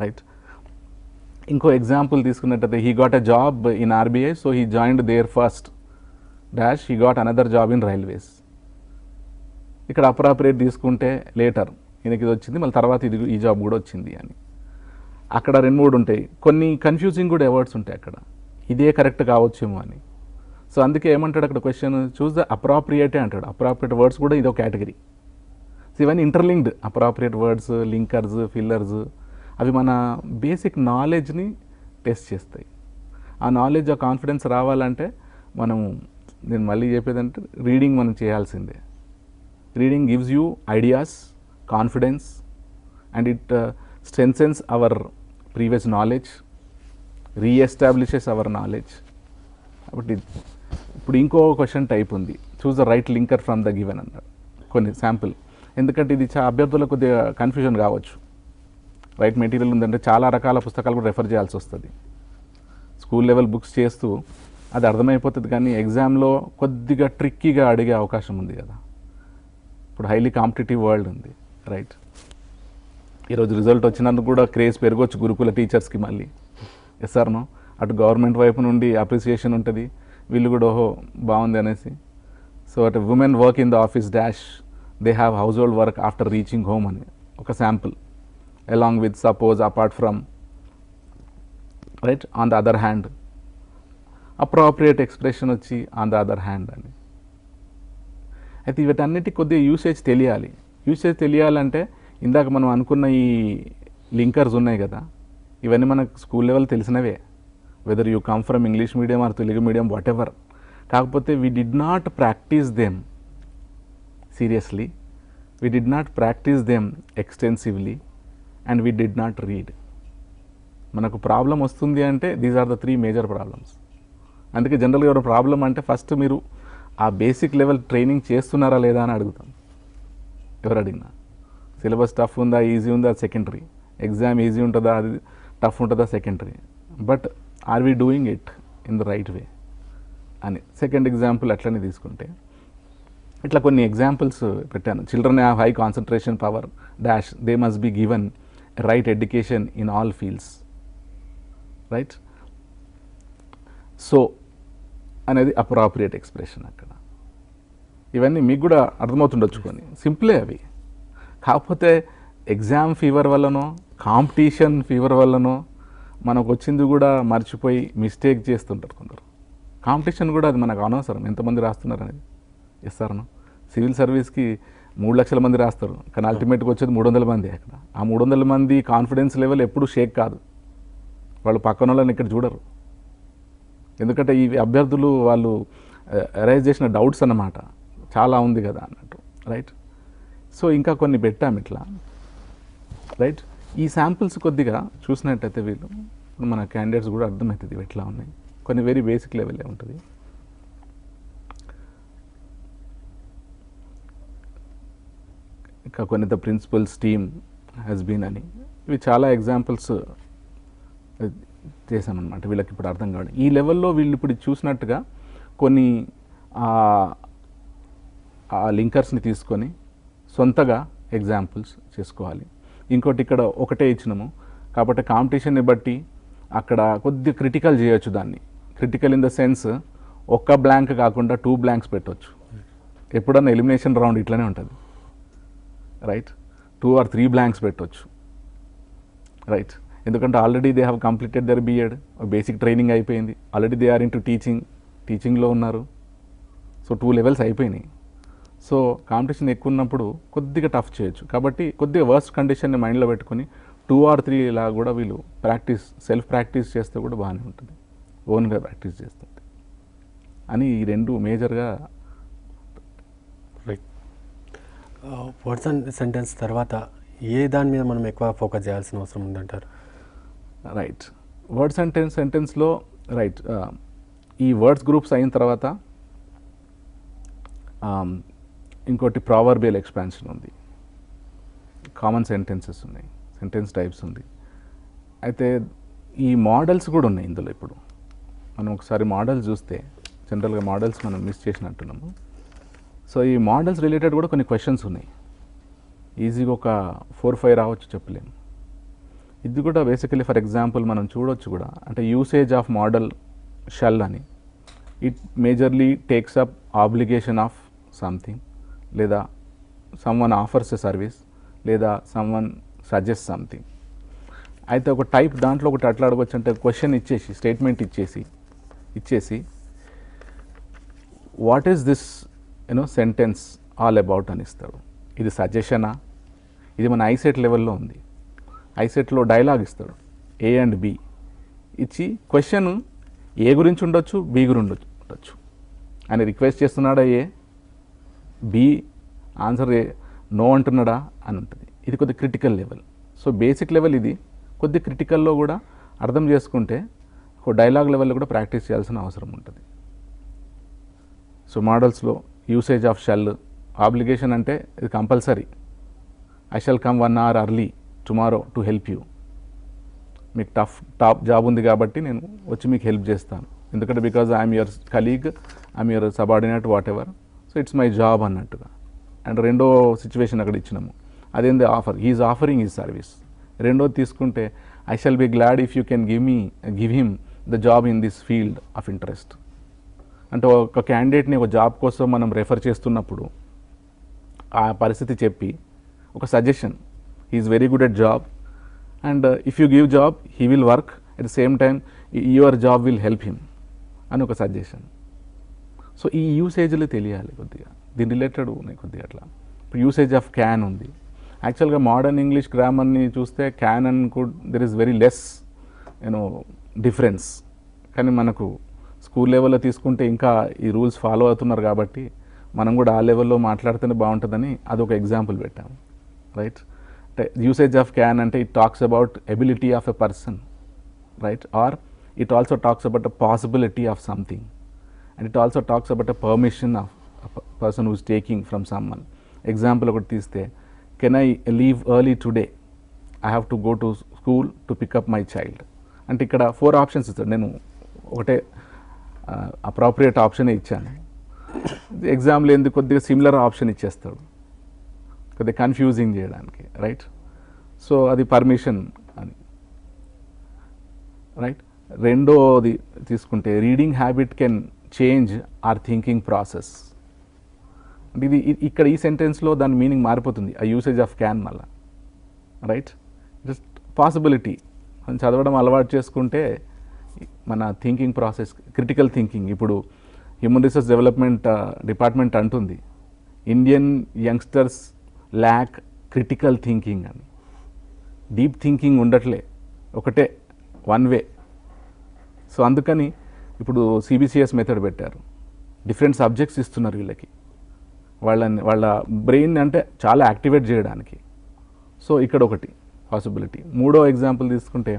Speaker 2: రైట్. ఇంకో ఎగ్జాంపుల్ తీసుకున్నట్టయితే, he got a job in RBI, so he joined there first, dash he got another job in railways. ఇక్కడ అప్రాప్రియేట్ తీసుకుంటే లేటర్ ఈయనకి ఇది వచ్చింది, మళ్ళీ తర్వాత ఇది ఈ జాబ్ కూడా వచ్చింది అని. అక్కడ 2-3 ఉంటాయి, కొన్ని కన్ఫ్యూజింగ్ కూడా వర్డ్స్ ఉంటాయి అక్కడ, ఇదే కరెక్ట్ కావచ్చేమో అని. సో అందుకే ఏమంటాడు అక్కడ క్వశ్చన్, చూస్ ద అప్రాప్రియేటే అంటాడు. అప్రాప్రియేట్ వర్డ్స్ కూడా ఇదో కేటగిరీ. సో ఇవన్నీ interlinked, appropriate words, linkers, fillers, అవి మన బేసిక్ నాలెడ్జ్ని టెస్ట్ చేస్తాయి. ఆ నాలెడ్జ్, ఆ కాన్ఫిడెన్స్ రావాలంటే నేను మళ్ళీ చెప్పేదంటే రీడింగ్ మనం చేయాల్సిందే. Reading gives you ideas, confidence, and it strengthens our previous knowledge, reestablishes our knowledge. కాబట్టి ఇప్పుడు ఇంకో క్వశ్చన్ టైప్ ఉంది, choose the right linker from the given అన్నాడు. కొన్ని శాంపుల్, ఎందుకంటే ఇది అభ్యర్థులకు కొద్దిగా కన్ఫ్యూజన్ కావచ్చు. రైట్ మెటీరియల్ ఉందంటే చాలా రకాల పుస్తకాలు కూడా రెఫర్ చేయాల్సి వస్తుంది. స్కూల్ లెవెల్ బుక్స్ చేస్తూ అది అర్థమైపోతుంది, కానీ ఎగ్జామ్లో కొద్దిగా ట్రిక్కీగా అడిగే అవకాశం ఉంది కదా. ఇప్పుడు హైలీ కాంపిటేటివ్ వరల్డ్ ఉంది, రైట్. ఈరోజు రిజల్ట్ వచ్చినందుకు కూడా క్రేజ్ పెరగవచ్చు గురుకుల టీచర్స్కి మళ్ళీ. ఎస్ఆర్నో అటు గవర్నమెంట్ వైపు నుండి అప్రిసియేషన్ ఉంటుంది, వీళ్ళు కూడా ఓహో బాగుంది అనేసి. సో అటు women work in the office dash they have house hold work after reaching home అని ఒక sample. Along with suppose, apart from, right. On the other hand, appropriate expression వచ్చి ఆన్ ద అదర్ హ్యాండ్ అని. అయితే వీటన్నిటికి కొద్దిగా యూసేజ్ తెలియాలి. యూసేజ్ తెలియాలంటే ఇందాక మనం అనుకున్న ఈ లింకర్స్ ఉన్నాయి కదా, ఇవన్నీ మనకు స్కూల్ లెవెల్ తెలిసినవే, whether you come from English medium or Telugu medium, whatever. కాకపోతే we did not practise them seriously, we did not practise them extensively, and we did not read. మనకు ప్రాబ్లం వస్తుంది అంటే these are the 3 major problems. అందుకే జనరల్గా ఎవరు ప్రాబ్లం అంటే ఫస్ట్ మీరు ఆ బేసిక్ లెవెల్ ట్రైనింగ్ చేస్తున్నారా లేదా అని అడుగుతాం. ఎవరు అడిగినా సిలబస్ టఫ్ ఉందా, ఈజీ ఉందా, సెకండరీ. ఎగ్జామ్ ఈజీ ఉంటుందా, అది టఫ్ ఉంటుందా, secondary. But are we doing it in the right way అని. సెకండ్ ఎగ్జాంపుల్ అట్లనే తీసుకుంటే ఇట్లా కొన్ని ఎగ్జాంపుల్స్ పెట్టాను. Children have high concentration power dash they must be given right education in all fields, right. So అనేది అప్రాప్రియేట్ ఎక్స్ప్రెషన్ అక్కడ. ఇవన్నీ మీకు కూడా అర్థమవుతుండొచ్చు, కొన్ని సింపులే అవి. కాకపోతే ఎగ్జామ్ ఫీవర్ వల్లనో, కాంపిటీషన్ ఫీవర్ వల్లనో మనకు వచ్చింది కూడా మర్చిపోయి మిస్టేక్ చేస్తుంటారు కొందరు. కాంపిటీషన్ కూడా అది మనకు అనవసరం, ఎంతమంది రాస్తున్నారు అనేది. ఇస్తారను సివిల్ సర్వీస్కి 3 లక్షల మంది రాస్తారు, కానీ అల్టిమేట్గా వచ్చేది 300 మంది. అక్కడ ఆ 300 మంది కాన్ఫిడెన్స్ లెవెల్ ఎప్పుడు షేక్ కాదు, వాళ్ళు పక్కన వాళ్ళని ఇక్కడ చూడరు. ఎందుకంటే ఈ అభ్యర్థులు వాళ్ళు అరైజ్ చేసిన డౌట్స్ అన్నమాట చాలా ఉంది కదా అన్నట్టు, రైట్. సో ఇంకా కొన్ని పెట్టాం ఇట్లా, రైట్. ఈ శాంపిల్స్ కొద్దిగా చూసినట్టయితే వీళ్ళు ఇప్పుడు మన క్యాండిడేట్స్ కూడా అర్థమవుతుంది ఎట్లా ఉన్నాయి. కొన్ని వెరీ బేసిక్ లెవెలే ఉంటుంది. ఇంకా కొన్ని the principles team has been అని, ఇవి చాలా ఎగ్జాంపుల్స్ చేశామన్నమాట. వీళ్ళకి ఇప్పుడు అర్థం కావడం ఈ లెవెల్లో వీళ్ళు ఇప్పుడు చూసినట్టుగా కొన్ని ఆ లింకర్స్ని తీసుకొని సొంతగా ఎగ్జాంపుల్స్ చేసుకోవాలి. ఇంకోటి ఇక్కడ ఒకటే ఇచ్చినాము కాబట్టి కాంపిటీషన్ని బట్టి అక్కడ కొద్దిగా క్రిటికల్ చేయొచ్చు. దాన్ని క్రిటికల్ ఇన్ ద సెన్స్ ఒక్క బ్లాంక్ కాకుండా 2 blanks పెట్టవచ్చు. ఎప్పుడన్నా ఎలిమినేషన్ రౌండ్ ఇట్లనే ఉంటుంది, రైట్. 2 or 3 blanks పెట్టవచ్చు, రైట్. ఎందుకంటే already they have completed their BEd, basic training అయిపోయింది, ఆల్రెడీ దే ఆర్ ఇంటూ టీచింగ్లో ఉన్నారు. సో 2 levels అయిపోయినాయి. సో కాంపిటీషన్ ఎక్కువ ఉన్నప్పుడు కొద్దిగా టఫ్ చేయొచ్చు. కాబట్టి కొద్దిగా వర్స్ట్ కండిషన్ని మైండ్లో పెట్టుకొని 2 or 3 ఇలా కూడా వీళ్ళు సెల్ఫ్ ప్రాక్టీస్ చేస్తే కూడా బాగానే ఉంటుంది, ఓన్గా ప్రాక్టీస్ చేస్తుంటే అని ఈ 2 మేజర్గా.
Speaker 1: రైట్. వర్డ్స్ అండ్ సెంటెన్స్ తర్వాత ఏ దాని మీద మనం ఎక్కువ ఫోకస్ చేయాల్సిన అవసరం ఉందంటారు?
Speaker 2: రైట్. వర్డ్స్ అండ్ సెంటెన్స్లో రైట్ ఈ వర్డ్స్ గ్రూప్స్ అయిన తర్వాత ఇంకోటి ప్రావర్బియల్ ఎక్స్పాన్షన్ ఉంది, కామన్ సెంటెన్సెస్ ఉన్నాయి, సెంటెన్స్ టైప్స్ ఉంది. అయితే ఈ మోడల్స్ కూడా ఉన్నాయి ఇందులో. ఇప్పుడు మనం ఒకసారి మోడల్స్ చూస్తే జనరల్గా మోడల్స్ మనం మిస్ చేసినట్టున్నాము. సో ఈ మోడల్స్ రిలేటెడ్ కూడా కొన్ని క్వశ్చన్స్ ఉన్నాయి, ఈజీగా ఒక 4-5 రావచ్చు, చెప్పలేము. ఇది కూడా బేసికలీ ఫర్ ఎగ్జాంపుల్ మనం చూడొచ్చు కూడా, అంటే యూసేజ్ ఆఫ్ మోడల్ షల్ అని, it majorly takes up obligation of something, లేదా సమ్వన్ ఆఫర్స్ ఎ సర్వీస్, లేదా సమ్వన్ సజెస్ట్ సంథింగ్. అయితే ఒక టైప్ దాంట్లో ఒకటి అట్లా అడగవచ్చు, అంటే క్వశ్చన్ ఇచ్చేసి స్టేట్మెంట్ ఇచ్చేసి what is this sentence all about అని ఇస్తాడు. ఇది సజెషనా? ఇది మన ఐసెట్ లెవెల్లో ఉంది. ఐసెట్లో డైలాగ్ ఇస్తాడు A and B ఇచ్చి, క్వశ్చన్ ఏ గురించి ఉండొచ్చు, బి గురించి ఉండొచ్చు అని రిక్వెస్ట్ చేస్తున్నాడా, బి ఆన్సర్ నో అంటున్నాడా అని ఉంటుంది. ఇది కొద్ది critical level. So basic level ఇది, కొద్ది క్రిటికల్లో కూడా అర్థం చేసుకుంటే ఒక డైలాగ్ లెవెల్లో కూడా ప్రాక్టీస్ చేయాల్సిన అవసరం ఉంటుంది. సో మోడల్స్లో యూసేజ్ ఆఫ్ షల్, ఆబ్లిగేషన్ అంటే ఇది compulsory. I shall come 1 hour early tomorrow to help you. మీకు టాప్ జాబ్ ఉంది కాబట్టి నేను వచ్చి మీకు హెల్ప్ చేస్తాను, ఎందుకంటే because I'm your colleague, I'm your subordinate, whatever. So it's my job అన్నట్టుగా. అండ్ రెండో సిచ్యువేషన్ అక్కడ ఇచ్చినాము, అదేంది offer, he's offering his service. రెండోది తీసుకుంటే I shall be glad if you can give him the job in this field of interest. అంటే ఒక క్యాండిడేట్ని ఒక జాబ్ కోసం మనం రెఫర్ చేస్తున్నప్పుడు ఆ పరిస్థితి చెప్పి ఒక suggestion, he's very good at job and if you give job he will work, at the same time your job will help him అని ఒక సజెషన్. సో ఈ యూసేజ్లు తెలియాలి కొద్దిగా, దీని రిలేటెడ్ ఉన్నాయి కొద్దిగా అట్లా. ఇప్పుడు యూసేజ్ ఆఫ్ క్యాన్ ఉంది. యాక్చువల్గా మోడర్న్ ఇంగ్లీష్ గ్రామర్ని చూస్తే can and could there is very less difference. కానీ మనకు స్కూల్ లెవెల్లో తీసుకుంటే ఇంకా ఈ రూల్స్ ఫాలో అవుతున్నారు కాబట్టి మనం కూడా ఆ లెవెల్లో మాట్లాడితేనే బాగుంటుందని అదొక ఎగ్జాంపుల్ పెట్టాము, రైట్. అంటే యూసేజ్ ఆఫ్ క్యాన్ అంటే it talks about ability of a person, right, or it also talks about a possibility of something, and it also talks about a permission of person who is taking from someone. Example ఒకటి తీస్తే, can I leave early today, I have to go to school to pick up my child. అంటే ఇక్కడ 4 ఆప్షన్స్ ఇస్తాడు, నేను ఒకటే అప్రాప్రియేట్ ఆప్షనే ఇచ్చాను. ఎగ్జామ్లో ఎందుకు కొద్దిగా సిమిలర్ ఆప్షన్ ఇచ్చేస్తాడు కొద్దిగా కన్ఫ్యూజింగ్ చేయడానికి, రైట్. సో అది పర్మిషన్ అని, రైట్. రెండోది తీసుకుంటే, reading habit can change our thinking process. అంటే ఇది ఇక్కడ ఈ సెంటెన్స్లో దాని మీనింగ్ మారిపోతుంది, ఆ యూసేజ్ ఆఫ్ క్యాన్ మళ్ళా, రైట్. జస్ట్ పాసిబిలిటీ మనం చదవడం అలవాటు చేసుకుంటే మన థింకింగ్ ప్రాసెస్, క్రిటికల్ థింకింగ్. ఇప్పుడు హ్యూమన్ రిసోర్స్ డెవలప్మెంట్ డిపార్ట్మెంట్ అంటుంది, Indian youngsters lack critical thinking అని. డీప్ థింకింగ్ ఉండట్లే, ఒకటే వన్ వే. సో అందుకని ఇప్పుడు CBCS మెథడ్ పెట్టారు, డిఫరెంట్ సబ్జెక్ట్స్ ఇస్తున్నారు వీళ్ళకి, వాళ్ళ బ్రెయిన్ అంటే చాలా యాక్టివేట్ చేయడానికి. సో ఇక్కడ ఒకటి పాసిబిలిటీ. మూడో ఎగ్జాంపుల్ తీసుకుంటే,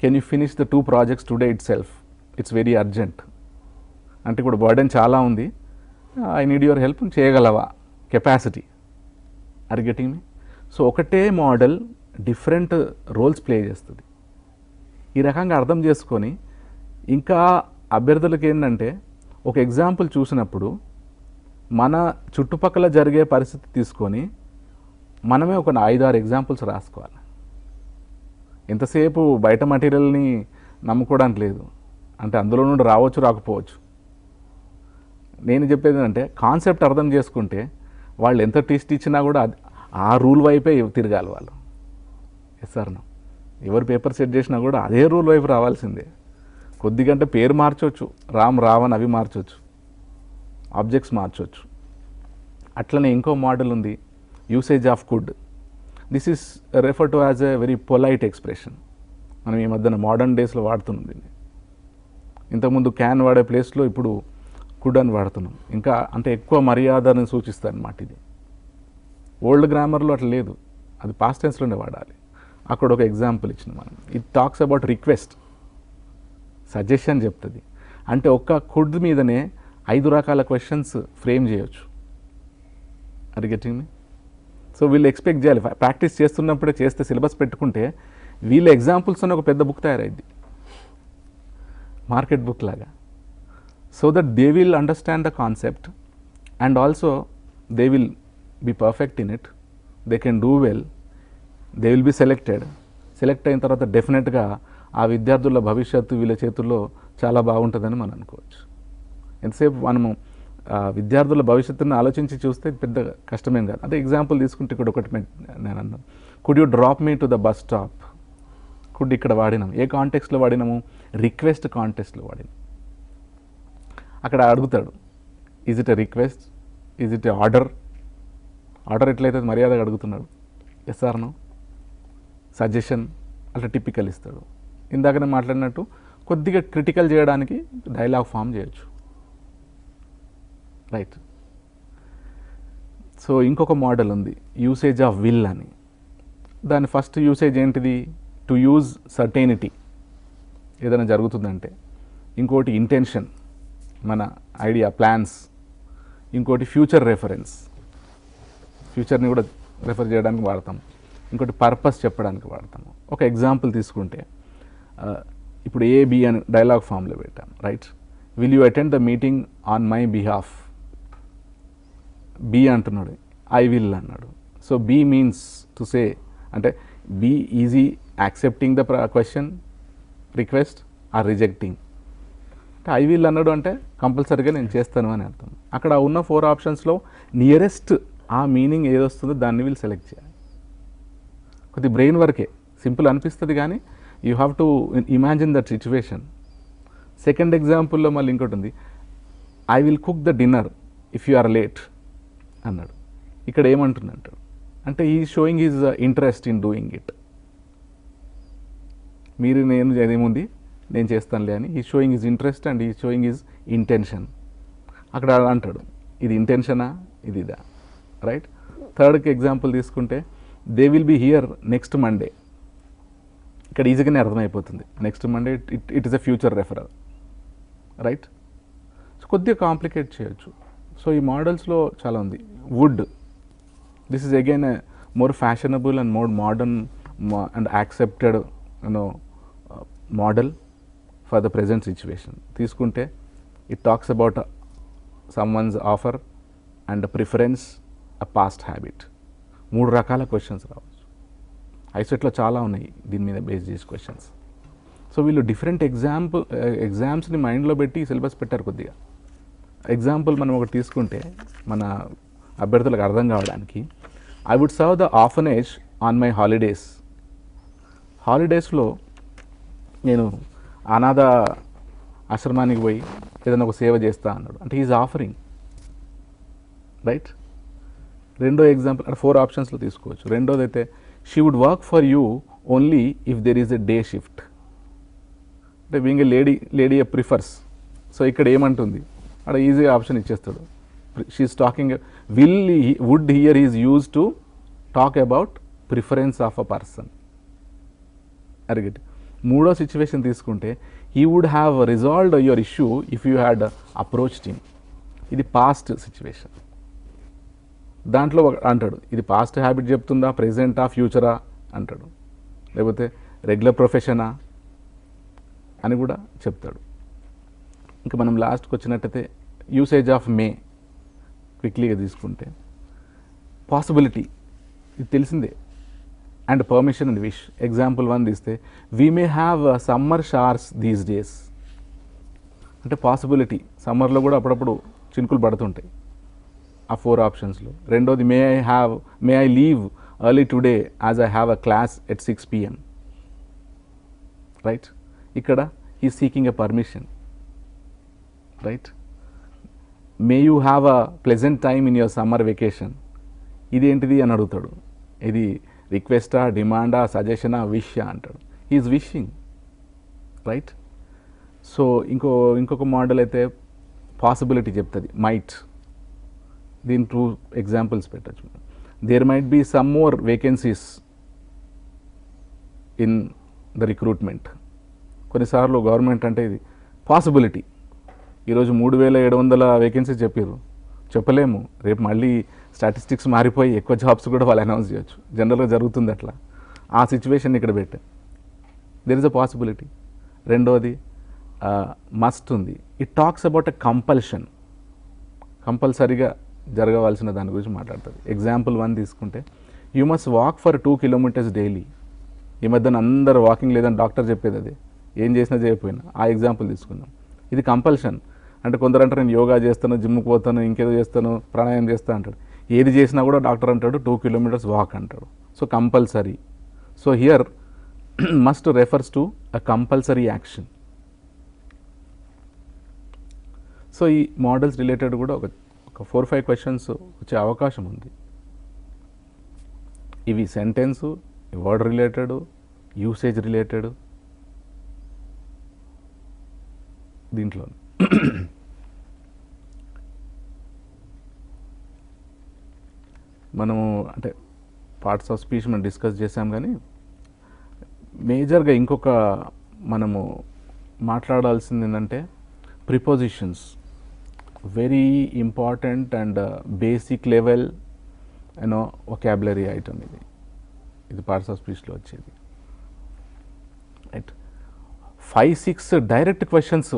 Speaker 2: can you finish the 2 projects today itself, it's very urgent. అంటే ఇప్పుడు బర్డెన్ చాలా ఉంది, ఐ నీడ్ యువర్ హెల్ప్, చేయగలవా, capacity, are getting me. So ఒకటే మోడల్ డిఫరెంట్ రోల్స్ ప్లే చేస్తుంది. ఈ రకంగా అర్థం చేసుకొని ఇంకా అభ్యర్థులకు ఏంటంటే, ఒక ఎగ్జాంపుల్ చూసినప్పుడు మన చుట్టుపక్కల జరిగే పరిస్థితి తీసుకొని మనమే ఒక 5-6 ఎగ్జాంపుల్స్ రాసుకోవాలి. ఎంతసేపు బయట మటీరియల్ని నమ్ముకోవడానికి లేదు. అంటే అందులో నుండి రావచ్చు రాకపోవచ్చు. నేను చెప్పేది ఏంటంటే కాన్సెప్ట్ అర్థం చేసుకుంటే వాళ్ళు ఎంత టెస్ట్ ఇచ్చినా కూడా ఆ రూల్ వైపే తిరగాలి వాళ్ళు. ఎస్ సార్ నో, ఎవరు పేపర్ సెట్ చేసినా కూడా అదే రూల్ వైపు రావాల్సిందే. కొద్దిగంటే పేరు మార్చవచ్చు, రావణ్ అవి మార్చవచ్చు, ఆబ్జెక్ట్స్ మార్చవచ్చు. అట్లనే ఇంకో మోడల్ ఉంది, usage of could. This is refer to as a very polite expression. మనం ఈ మధ్యన మోడర్న్ డేస్లో వాడుతున్నాం దీన్ని. ఇంతకుముందు క్యాన్ వాడే ప్లేస్లో ఇప్పుడు కుడ్ అని వాడుతున్నాం. ఇంకా అంటే ఎక్కువ మర్యాదను సూచిస్తుంది అన్నమాట ఇది. ఓల్డ్ గ్రామర్లో అట్లా లేదు, అది పాస్ట్ టెన్స్లోనే వాడాలి. అక్కడ ఒక ఎగ్జాంపుల్ ఇచ్చిన మనం. It talks about request, suggestion చెప్తుంది. అంటే ఒక్క కుడ్ మీదనే 5 రకాల క్వశ్చన్స్ ఫ్రేమ్ చేయొచ్చు. అది గెటింగ్ మీ? సో వీళ్ళు ఎక్స్పెక్ట్ చేయాలి, ప్రాక్టీస్ చేస్తున్నప్పుడే చేస్తే సిలబస్ పెట్టుకుంటే వీళ్ళ ఎగ్జాంపుల్స్ అని ఒక పెద్ద బుక్ తయారైద్ది, మార్కెట్ బుక్ లాగా. So that they will understand the concept and also they will be perfect in it, they can do well, they will be selected. Select అయిన తర్వాత డెఫినెట్గా ఆ విద్యార్థుల భవిష్యత్తు వీళ్ళ చేతుల్లో చాలా బాగుంటుందని మనం అనుకోవచ్చు. ఎంతసేపు మనము విద్యార్థుల భవిష్యత్తును ఆలోచించి చూస్తే పెద్ద కష్టమేం కాదు. అదే ఎగ్జాంపుల్ తీసుకుంటే ఇక్కడ ఒకటి నేను అన్నాను, could you drop me to the bus stop. Could ఇక్కడ వాడినాము. ఏ కాంటెక్స్ట్లో వాడినాము? రిక్వెస్ట్ కాంటెక్స్ట్లో వాడినాం. అక్కడ అడుగుతాడు, is it a request, is it a order. Order ఎట్లయితే మర్యాదగా అడుగుతున్నాడు, ఎస్ ఆర్ నో, సజెషన్ అట్లా టిపికల్ ఇస్తాడు. ఇందాకనే మాట్లాడినట్టు కొద్దిగా క్రిటికల్ చేయడానికి డైలాగ్ ఫామ్ చేయొచ్చు, రైట్. సో ఇంకొక మోడల్ ఉంది, యూసేజ్ ఆఫ్ విల్ అని. దాని ఫస్ట్ యూసేజ్ ఏంటిది? టు యూజ్ సర్టెనిటీ, ఏదైనా జరుగుతుందంటే. ఇంకోటి ఇంటెన్షన్, మన ఐడియా, ప్లాన్స్. ఇంకోటి ఫ్యూచర్ రెఫరెన్స్, ఫ్యూచర్ని కూడా రెఫర్ చేయడానికి వాడతాం. ఇంకోటి పర్పస్ చెప్పడానికి వాడతాము. ఒక ఎగ్జాంపుల్ తీసుకుంటే ఇప్పుడు ఏ బి అని డైలాగ్ ఫామ్లో పెట్టాం, right. Will you attend the meeting on my behalf. B అంటున్నాడు, ఐ విల్ అన్నాడు. So B means to say, అంటే B is accepting the question, request or rejecting. అంటే ఐ విల్ అన్నాడు అంటే కంపల్సరీగా నేను చేస్తాను అని అర్థం. అక్కడ ఉన్న 4 ఆప్షన్స్లో నియరెస్ట్ ఆ మీనింగ్ ఏదొస్తుందో దాన్ని వీళ్ళు సెలెక్ట్ చేయాలి. కొద్ది బ్రెయిన్ వర్కే, సింపుల్ అనిపిస్తుంది కానీ you have to imagine that situation. Second ఎగ్జాంపుల్లో మళ్ళీ ఇంకోటి ఉంది, I will cook the dinner if you are late అన్నాడు. ఇక్కడ ఏమంటున్నట్టు అంటే he showing is interest in doing it. మీరు నేను ఏముంది నేను చేస్తానులే అని, he showing is interest and he showing is intention. అక్కడ అంటాడు ఇది ఇంటెన్షనా ఇది ఇదా, రైట్. థర్డ్కి ఎగ్జాంపుల్ తీసుకుంటే they will be here next Monday. ఇక్కడ ఈజీగానే అర్థమైపోతుంది, next Monday it is a future referral, right. So కొద్దిగా కాంప్లికేట్ చేయొచ్చు. సో ఈ మోడల్స్లో చాలా ఉంది. Would, this is again a more fashionable and more modern and accepted model for the present situation. తీసుకుంటే it talks about someone's offer and preference, a past habit. 3 రకాల క్వశ్చన్స్ రావచ్చు. ఐసెట్లో చాలా ఉన్నాయి దీని మీద బేస్ చేసి క్వశ్చన్స్. సో వీళ్ళు డిఫరెంట్ ఎగ్జామ్స్ని మైండ్లో పెట్టి సిలబస్ పెట్టారు కొద్దిగా. ఎగ్జాంపుల్ మనం ఒకటి తీసుకుంటే మన అభ్యర్థులకు అర్థం కావడానికి, I would serve the orphanage on my holidays. హాలిడేస్లో నేను అనాథ ఆశ్రమానికి పోయి ఏదైనా ఒక సేవ చేస్తా అన్నాడు అంటే ఈజ్ ఆఫరింగ్, రైట్. రెండో ఎగ్జాంపుల్ అంటే 4 ఆప్షన్స్లో తీసుకోవచ్చు. రెండోది అయితే she would work for you only if there is a day shift. అంటే being a lady a prefers. So ఇక్కడ ఏమంటుంది అక్కడ ఈజీగా ఆప్షన్ ఇచ్చేస్తాడు. She's talking would here is use to talk about preference of a person. అరిగట్. మూడో సిచ్యువేషన్ తీసుకుంటే he would have resolved your issue if you had approached him. ఇది పాస్ట్ సిచ్యువేషన్. దాంట్లో అంటాడు ఇది పాస్ట్ హ్యాబిట్ చెప్తుందా, ప్రెజెంటా, ఫ్యూచరా అంటాడు. లేకపోతే రెగ్యులర్ ప్రొఫెషనా అని కూడా చెప్తాడు. ఇంకా మనం లాస్ట్కి వచ్చినట్టయితే యూసేజ్ ఆఫ్ మే. క్విక్లీగా తీసుకుంటే పాసిబిలిటీ ఇది తెలిసిందే, and permission and wish. Example 1 తీస్తే we may have summer showers these days, అంటే పాసిబిలిటీ సమ్మర్లో కూడా అప్పుడప్పుడు చినుకులు పడుతుంటాయి ఆ 4 ఆప్షన్స్లో. రెండోది may I leave early today as I have a class at 6 PM, right. ఇక్కడ he seeking a permission, right. May you have a pleasant time in your summer vacation, ఇదేంటిది అని అడుగుతాడు. ఇది రిక్వెస్టా, డిమాండా, సజెషనా, విషా అంటాడు. He's wishing, right. సో ఇంకొక మోడల్ అయితే పాసిబిలిటీ చెప్తుంది, మైట్. దీని 2 ఎగ్జాంపుల్స్ పెట్టచ్చు. There might be some more vacancies in the recruitment. కొన్నిసార్లు గవర్నమెంట్ అంటే ఇది పాసిబిలిటీ, ఈరోజు 3700 వేకెన్సీస్ చెప్పారు, చెప్పలేము, రేపు మళ్ళీ స్టాటిస్టిక్స్ మారిపోయి ఎక్కువ జాబ్స్ కూడా వాళ్ళు అనౌన్స్ చేయొచ్చు. జనరల్గా జరుగుతుంది అట్లా. ఆ సిచ్యువేషన్ ఇక్కడ పెట్టా, దెర్ ఇస్ అ పాసిబిలిటీ. రెండోది మస్ట్ ఉంది. It talks about a compulsion, కంపల్సరీగా జరగవలసిన దాని గురించి మాట్లాడుతుంది. ఎగ్జాంపుల్ 1 తీసుకుంటే you must walk for 2 kilometers daily. ఈ మధ్యన అందరు వాకింగ్ లేదని డాక్టర్ చెప్పేది అదే, ఏం చేసినా చేయకపోయినా. ఆ ఎగ్జాంపుల్ తీసుకుందాం. ఇది కంపల్షన్. అంటే కొందరు అంటారు నేను యోగా చేస్తాను, జిమ్కి పోతాను, ఇంకేదో చేస్తాను, ప్రాణాయామం చేస్తాను అంటాడు. ఏది చేసినా కూడా డాక్టర్ అంటాడు 2 kilometers వాక్ అంటాడు. So compulsory. So here must refers to a compulsory action. So ఈ మోడల్స్ రిలేటెడ్ కూడా ఒక 4-5 క్వశ్చన్స్ వచ్చే అవకాశం ఉంది. ఇవి sentence, word related, usage related. దీంట్లో మనము అంటే పార్ట్స్ ఆఫ్ స్పీచ్ మనం డిస్కస్ చేసాం, కానీ మేజర్గా ఇంకొక మనము మాట్లాడాల్సింది ఏంటంటే prepositions. Very important and basic level vocabulary item ఇది పార్ట్స్ ఆఫ్ స్పీచ్లో వచ్చేది, రైట్. 5-6 డైరెక్ట్ క్వశ్చన్స్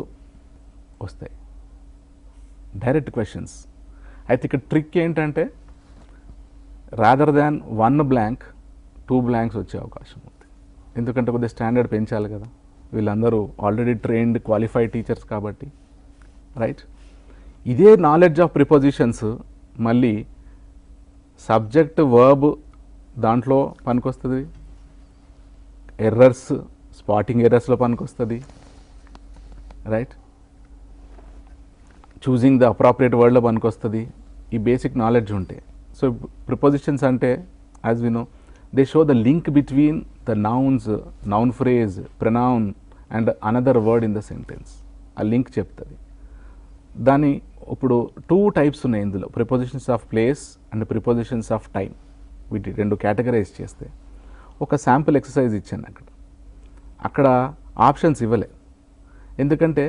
Speaker 2: వస్తాయి, డైరెక్ట్ క్వశ్చన్స్. అయితే ఇక్కడ ట్రిక్ ఏంటంటే రాదర్ దాన్ 1 blank 2 blanks వచ్చే అవకాశం ఉంది. ఎందుకంటే కొద్దిగా స్టాండర్డ్ పెంచాలి కదా, వీళ్ళందరూ ఆల్రెడీ ట్రైన్డ్ క్వాలిఫైడ్ టీచర్స్ కాబట్టి, రైట్. ఇదే నాలెడ్జ్ ఆఫ్ ప్రిపోజిషన్స్ మళ్ళీ సబ్జెక్ట్ వర్బ్ దాంట్లో పనికొస్తుంది, ఎర్రర్స్ స్పాటింగ్ ఎర్రర్స్లో పనికొస్తుంది, రైట్. చూజింగ్ ద అప్రాప్రియేట్ వర్డ్లో పనికొస్తుంది. ఈ బేసిక్ నాలెడ్జ్ ఉంటే. సో ప్రిపోజిషన్స్ అంటే as we know they show the link between the nouns, noun phrase, pronoun and another word in the sentence. ఆ లింక్ చెప్తుంది. దాని ఇప్పుడు 2 types ఉన్నాయి ఇందులో, prepositions of place and prepositions of time. వీటి 2 కేటగరైజ్ చేస్తే ఒక శాంపుల్ ఎక్సర్సైజ్ ఇచ్చాను అక్కడ ఆప్షన్స్ ఇవ్వలే. ఎందుకంటే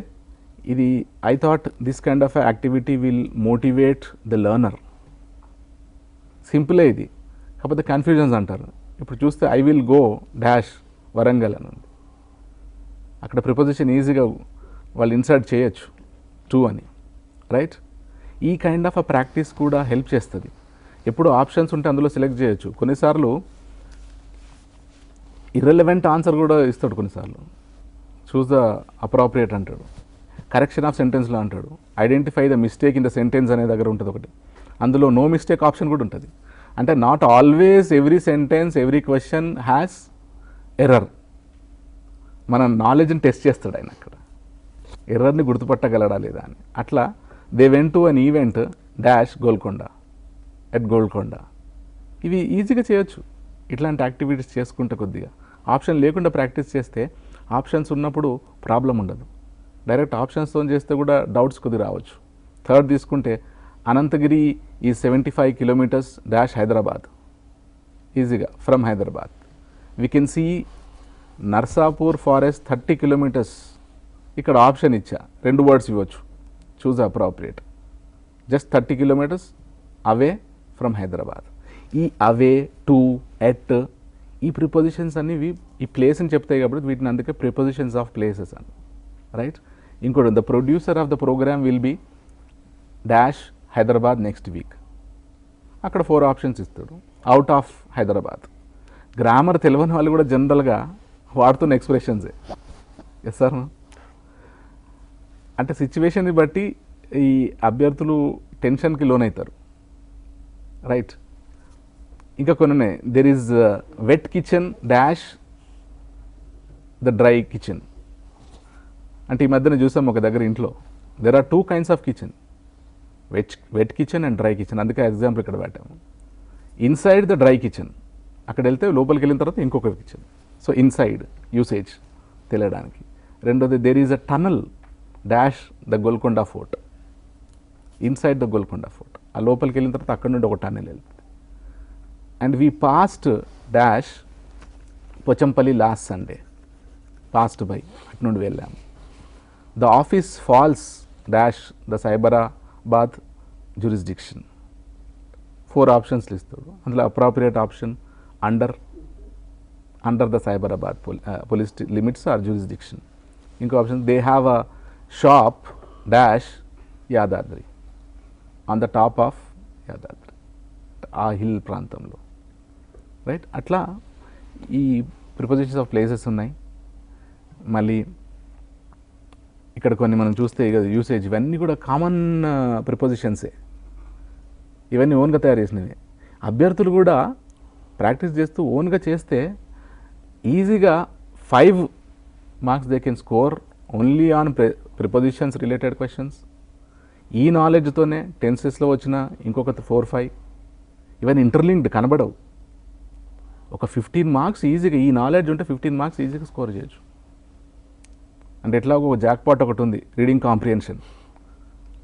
Speaker 2: ఇది I thought this kind of activity will motivate the learner. సింపులే ఇది, కాకపోతే కన్ఫ్యూజన్స్ అంటారు. ఇప్పుడు చూస్తే I will go dash Warangal అని ఉంది. అక్కడ ప్రిపోజిషన్ ఈజీగా వాళ్ళు ఇన్సర్ట్ చేయొచ్చు 2 అని, రైట్. ఈ కైండ్ ఆఫ్ అ ప్రాక్టీస్ కూడా హెల్ప్ చేస్తుంది. ఎప్పుడు ఆప్షన్స్ ఉంటే అందులో సెలెక్ట్ చేయొచ్చు. కొన్నిసార్లు ఇర్రెలవెంట్ ఆన్సర్ కూడా ఇస్తాడు, కొన్నిసార్లు చూస్ ద అప్రాప్రియేట్ అంటాడు, కరెక్షన్ ఆఫ్ సెంటెన్స్లో అంటాడు, identify the mistake in the sentence అనే దగ్గర ఉంటుంది ఒకటి. అందులో నో మిస్టేక్ ఆప్షన్ కూడా ఉంటుంది. అంటే not always every sentence every question has error. మన నాలెడ్జ్ని టెస్ట్ చేస్తాడు ఆయన అక్కడ, ఎర్రర్ని గుర్తుపట్టగలడా లేదా అని. అట్లా they went to an event dash Golconda at Golconda. ఇవి ఈజీగా చేయొచ్చు. ఇట్లాంటి యాక్టివిటీస్ చేసుకుంటే కొద్దిగా ఆప్షన్ లేకుండా ప్రాక్టీస్ చేస్తే ఆప్షన్స్ ఉన్నప్పుడు ప్రాబ్లం ఉండదు. డైరెక్ట్ ఆప్షన్స్తో చేస్తే కూడా డౌట్స్ కొద్దిగా రావచ్చు. థర్డ్ తీసుకుంటే అనంతగిరి ఈ 75 kilometers డాష్ హైదరాబాద్, ఈజీగా from Hyderabad. We can see Narsapur forest 30 kilometers. ఇక్కడ ఆప్షన్ ఇచ్చా, 2 words ఇవ్వచ్చు, choose appropriate. Just 30 kilometers away from Hyderabad. ఈ అవే, టు, ఎట్, ఈ ప్రిపోజిషన్స్ అన్ని ఈ ప్లేస్ని చెప్తాయి కాబట్టి వీటిని అందుకే ప్రిపోజిషన్స్ ఆఫ్ ప్లేసెస్ అని, రైట్. ఇంకోటి the producer of the programme will be dash Hyderabad next week. అక్కడ 4 ఆప్షన్స్ ఇస్తాడు. Out of Hyderabad. గ్రామర్ తెలియని వాళ్ళు కూడా జనరల్గా వాడుతున్న ఎక్స్ప్రెషన్సే. Yes sir. అంటే సిచ్యువేషన్ని బట్టి ఈ అభ్యర్థులు టెన్షన్కి లోనవుతారు. రైట్. ఇంకా కొన్ని ఉన్నాయి. There is wet kitchen dash the dry kitchen. అంటే ఈ మధ్యన చూసాం ఒక దగ్గర ఇంట్లో there are 2 kinds of kitchen, wet kitchen and dry kitchen. అందుకే ఎగ్జాంపుల్ ఇక్కడ పెట్టాము. ఇన్సైడ్ ద డ్రై కిచెన్, అక్కడ వెళ్తే లోపలికి వెళ్ళిన తర్వాత ఇంకొక కిచెన్. సో ఇన్సైడ్ యూసేజ్ తెలియడానికి. రెండోది there is a tunnel dash the Golconda fort. Inside the Golconda fort, ఆ లోపలికి వెళ్ళిన తర్వాత అక్కడ నుండి ఒక టనల్ వెళ్తుంది. And we passed dash Pochampally last Sunday, passed by, అటు నుండి వెళ్ళాము. The office falls dash the Cyberabad jurisdiction. 4 options ఇస్తాడు. అందులో appropriate option under the Cyberabad police limits or jurisdiction. ఇంకో option they have a shop dash Yadadri, on the top of Yadadri, ఆ హిల్ ప్రాంతంలో. రైట్. అట్లా ఈ ప్రిపోజిషన్స్ ఆఫ్ ప్లేసెస్ ఉన్నాయి. మళ్ళీ ఇక్కడ కొన్ని మనం చూస్తే యూసేజ్, ఇవన్నీ కూడా కామన్ ప్రిపోజిషన్సే. ఇవన్నీ ఓన్గా తయారు చేసినవి. అభ్యర్థులు కూడా ప్రాక్టీస్ చేస్తూ ఓన్గా చేస్తే ఈజీగా 5 marks they can score only on prepositions related questions. ఈ నాలెడ్జ్తోనే టెన్సెస్లో వచ్చిన ఇంకొక 4-5 ఇవన్నీ ఇంటర్లింక్డ్ కనబడవు. ఒక 15 marks ఈజీగా, ఈ నాలెడ్జ్ ఉంటే 15 marks ఈజీగా స్కోర్ చేయొచ్చు. అంటే ఎట్లా ఒక జాక్పాట్ ఒకటి ఉంది, రీడింగ్ కాంప్రిహెన్షన్.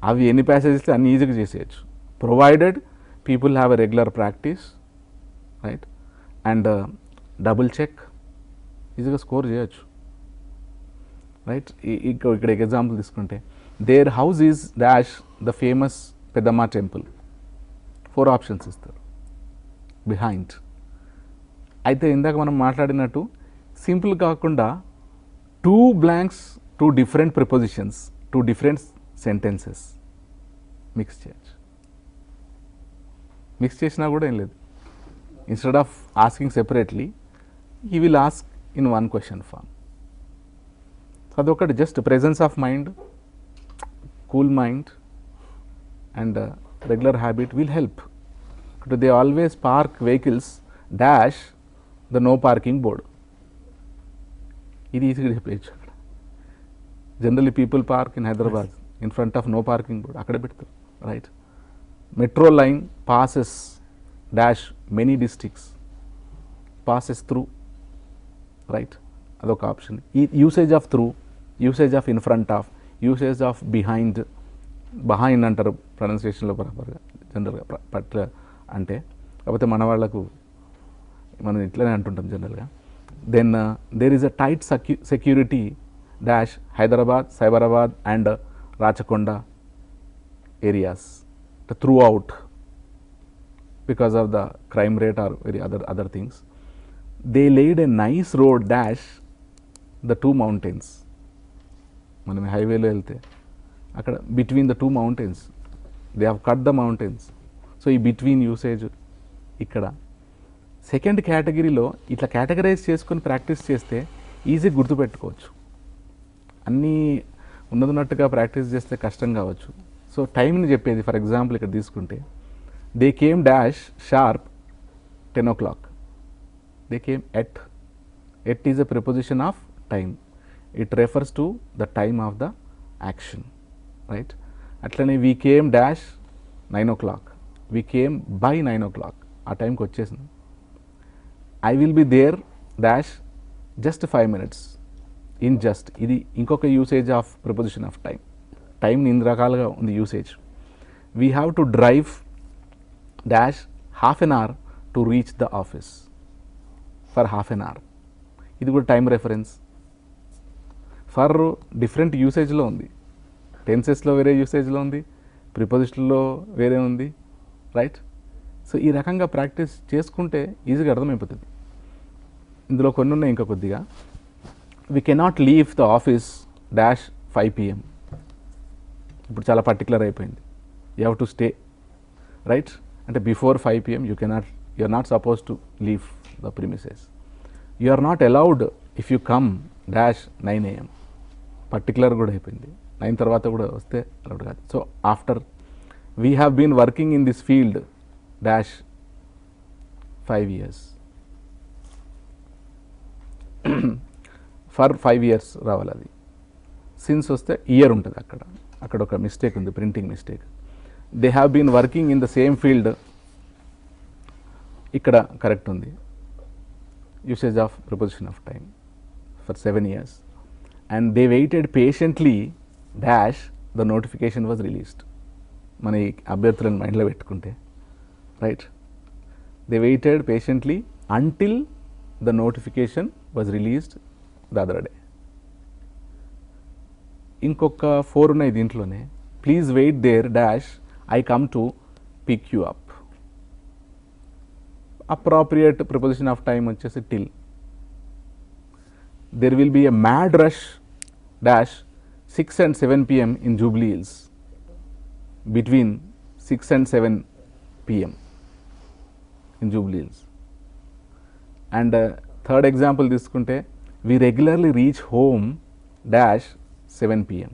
Speaker 2: అవి ఎన్ని ప్యాసేజెస్ అన్ని ఈజీగా చేసేయచ్చు, provided people have a regular practice. Right. And double check, ఈజీగా స్కోర్ చేయొచ్చు. రైట్. ఇక్కడ ఎగ్జాంపుల్ తీసుకుంటే their house is dash the famous Peddamma temple. 4 options ఇస్తారు. బిహైండ్. అయితే ఇందాక మనం మాట్లాడినట్టు సింపుల్ కాకుండా 2 blanks, 2 different prepositions, 2 different sentences mix చేయొచ్చు. మిక్స్ చేసినా కూడా ఏం లేదు. Instead of asking separately, he will ask in 1 question form. అదొకటి. Just presence of mind, cool mind and regular habit will help. They always park vehicles dash the no parking board. ఇది ఈజీగా చెప్పేయచ్చు. అక్కడ generally people park in Hyderabad in front of no parking board, అక్కడే పెడతారు. Right. Metro line passes dash many districts, passes through. Right. అదొక ఆప్షన్. ఈ usage of through, usage of in front of, usage of behind అంటారు ప్రొనౌన్సియేషన్లో బరాబర్గా జనరల్గా పట్ల అంటే. కాకపోతే మన వాళ్ళకు మనం ఇట్లనే అంటుంటాం జనరల్గా. Then there is a tight security dash Hyderabad, Cyberabad and Rachakonda areas throughout because of the crime rate or very other things. They laid a nice road dash the 2 mountains. మనం హైవేలో వెళ్తే అక్కడ between the 2 mountains they have cut the mountains. So ఈ బిట్వీన్ యూసేజ్ ఇక్కడ. సెకండ్ కేటగిరీలో ఇట్లా కేటగరైజ్ చేసుకొని ప్రాక్టీస్ చేస్తే ఈజీగా గుర్తుపెట్టుకోవచ్చు. అన్నీ ఉన్నట్టుగా ప్రాక్టీస్ చేస్తే కష్టం కావచ్చు. సో టైంని చెప్పేది. ఫర్ ఎగ్జాంపుల్ ఇక్కడ తీసుకుంటే they came dash sharp 10 o'clock. They came at is a preposition of time. It refers to the time of the action. Right. అట్లనే we came dash 9 o'clock. We came by 9 o'clock. ఆ టైంకి వచ్చేసింది. I will be there dash just 5 minutes. In just, ఇది ఇంకొక usage of preposition of time. టైంని ఇన్ని రకాలుగా ఉంది usage. We have to drive dash half an hour to reach the office. For half an hour. ఇది కూడా టైం రెఫరెన్స్. ఫర్ డిఫరెంట్ యూసేజ్లో ఉంది. టెన్సెస్లో వేరే యూసేజ్లో ఉంది, ప్రిపోజిషన్లో వేరే ఉంది. రైట్. సో ఈ రకంగా ప్రాక్టీస్ చేసుకుంటే ఈజీగా అర్థమైపోతుంది. ఇందులో కొన్ని ఉన్నాయి ఇంకా కొద్దిగా. We cannot leave the office dash 5 PM. ఇప్పుడు చాలా పర్టికులర్ అయిపోయింది. You have to stay, right. అంటే before 5 PM you are not suppose to leave the premises. You are not allowed if you come dash 9 AM. Particular కూడా అయిపోయింది, 9 తర్వాత కూడా వస్తే అలౌడ్ కాదు. So after we have been working in this field dash 5 years. For 5 years రావాలి. అది సిన్స్ వస్తే ఇయర్ ఉంటుంది, అక్కడ ఒక మిస్టేక్ ఉంది, printing mistake. They have been working in the same field, ఇక్కడ కరెక్ట్ ఉంది. Usage of preposition of time for 7 years. And they waited patiently dash the notification was released. మన ఈ అభ్యర్థులను మైండ్లో పెట్టుకుంటే, right. They waited patiently until the notification was released the other day. ఇంకొక 4 ఉన్నాయి దీంట్లోనే. Please wait there dash I come to pick you up. Appropriate preposition of time వచ్చేసి till. There will be a mad rush dash 6 and 7 PM in Jubilee Hills. Between 6 and 7 PM in Jubilee Hills. And third example తీసుకుంటే, we regularly reach home dash 7 PM.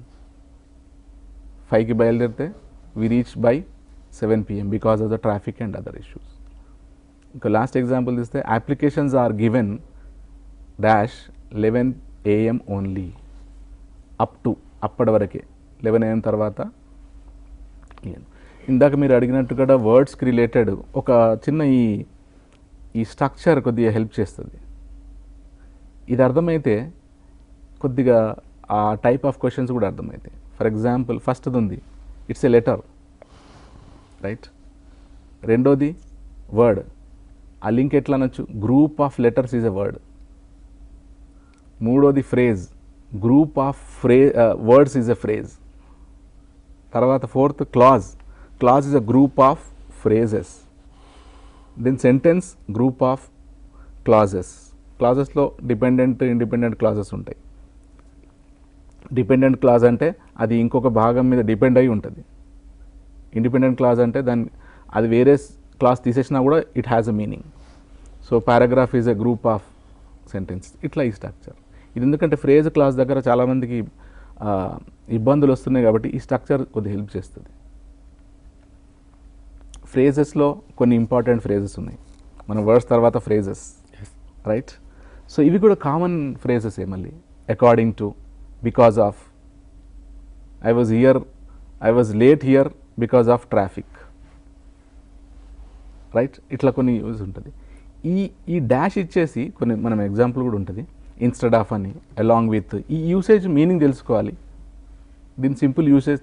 Speaker 2: 5కి బయలుదేరితే we reach by 7 PM because of the traffic and other issues. ఇంకా లాస్ట్ ఎగ్జాంపుల్ తీస్తే, applications are given dash 11 AM only. Up to, అప్పటి వరకే, 11 AM తర్వాత. ఇందాక మీరు అడిగినట్టుగా వర్డ్స్కి రిలేటెడ్ ఒక చిన్న ఈ స్ట్రక్చర్ కొద్దిగా హెల్ప్ చేస్తుంది. ఇది అర్థమైతే కొద్దిగా ఆ టైప్ ఆఫ్ క్వశ్చన్స్ కూడా అర్థమవుతాయి. ఫర్ ఎగ్జాంపుల్ ఫస్ట్ది ఉంది, ఇట్స్ ఎ లెటర్, రైట్. రెండోది వర్డ్, ఆ లింక్ ఎట్లా అనొచ్చు, group of letters is a word. మూడోది phrase, group of words is a phrase. తర్వాత fourth clause, clause is a group of phrases. Then sentence, group of clauses. క్లాజెస్లో డిపెండెంట్, ఇండిపెండెంట్ క్లాజెస్ ఉంటాయి. డిపెండెంట్ క్లాజ్ అంటే అది ఇంకొక భాగం మీద డిపెండ్ అయి ఉంటుంది. ఇండిపెండెంట్ క్లాజ్ అంటే అది వేరే క్లాస్ తీసేసినా కూడా it has a meaning. So paragraph is a group of sentence. ఇట్లా ఈ స్ట్రక్చర్. ఇది ఎందుకంటే ఫ్రేజ్ క్లాస్ దగ్గర చాలామందికి ఇబ్బందులు వస్తున్నాయి కాబట్టి ఈ స్ట్రక్చర్ కొద్దిగా హెల్ప్ చేస్తుంది. ఫ్రేజెస్లో కొన్ని ఇంపార్టెంట్ ఫ్రేజెస్ ఉన్నాయి, మన వర్డ్స్ తర్వాత ఫ్రేజెస్, రైట్. సో ఇవి కూడా కామన్ ఫ్రేజెస్ మళ్ళీ. According to, because of, I was late here because of traffic, right. ఇట్లా కొన్ని యూజ్ ఉంటుంది. ఈ డాష్ ఇచ్చేసి కొన్ని మనం ఎగ్జాంపుల్ కూడా ఉంటుంది, ఇన్స్టెడ్ ఆఫ్ అని, అలాంగ్ విత్. ఈ యూసేజ్ మీనింగ్ తెలుసుకోవాలి, దీని సింపుల్ యూసేజ్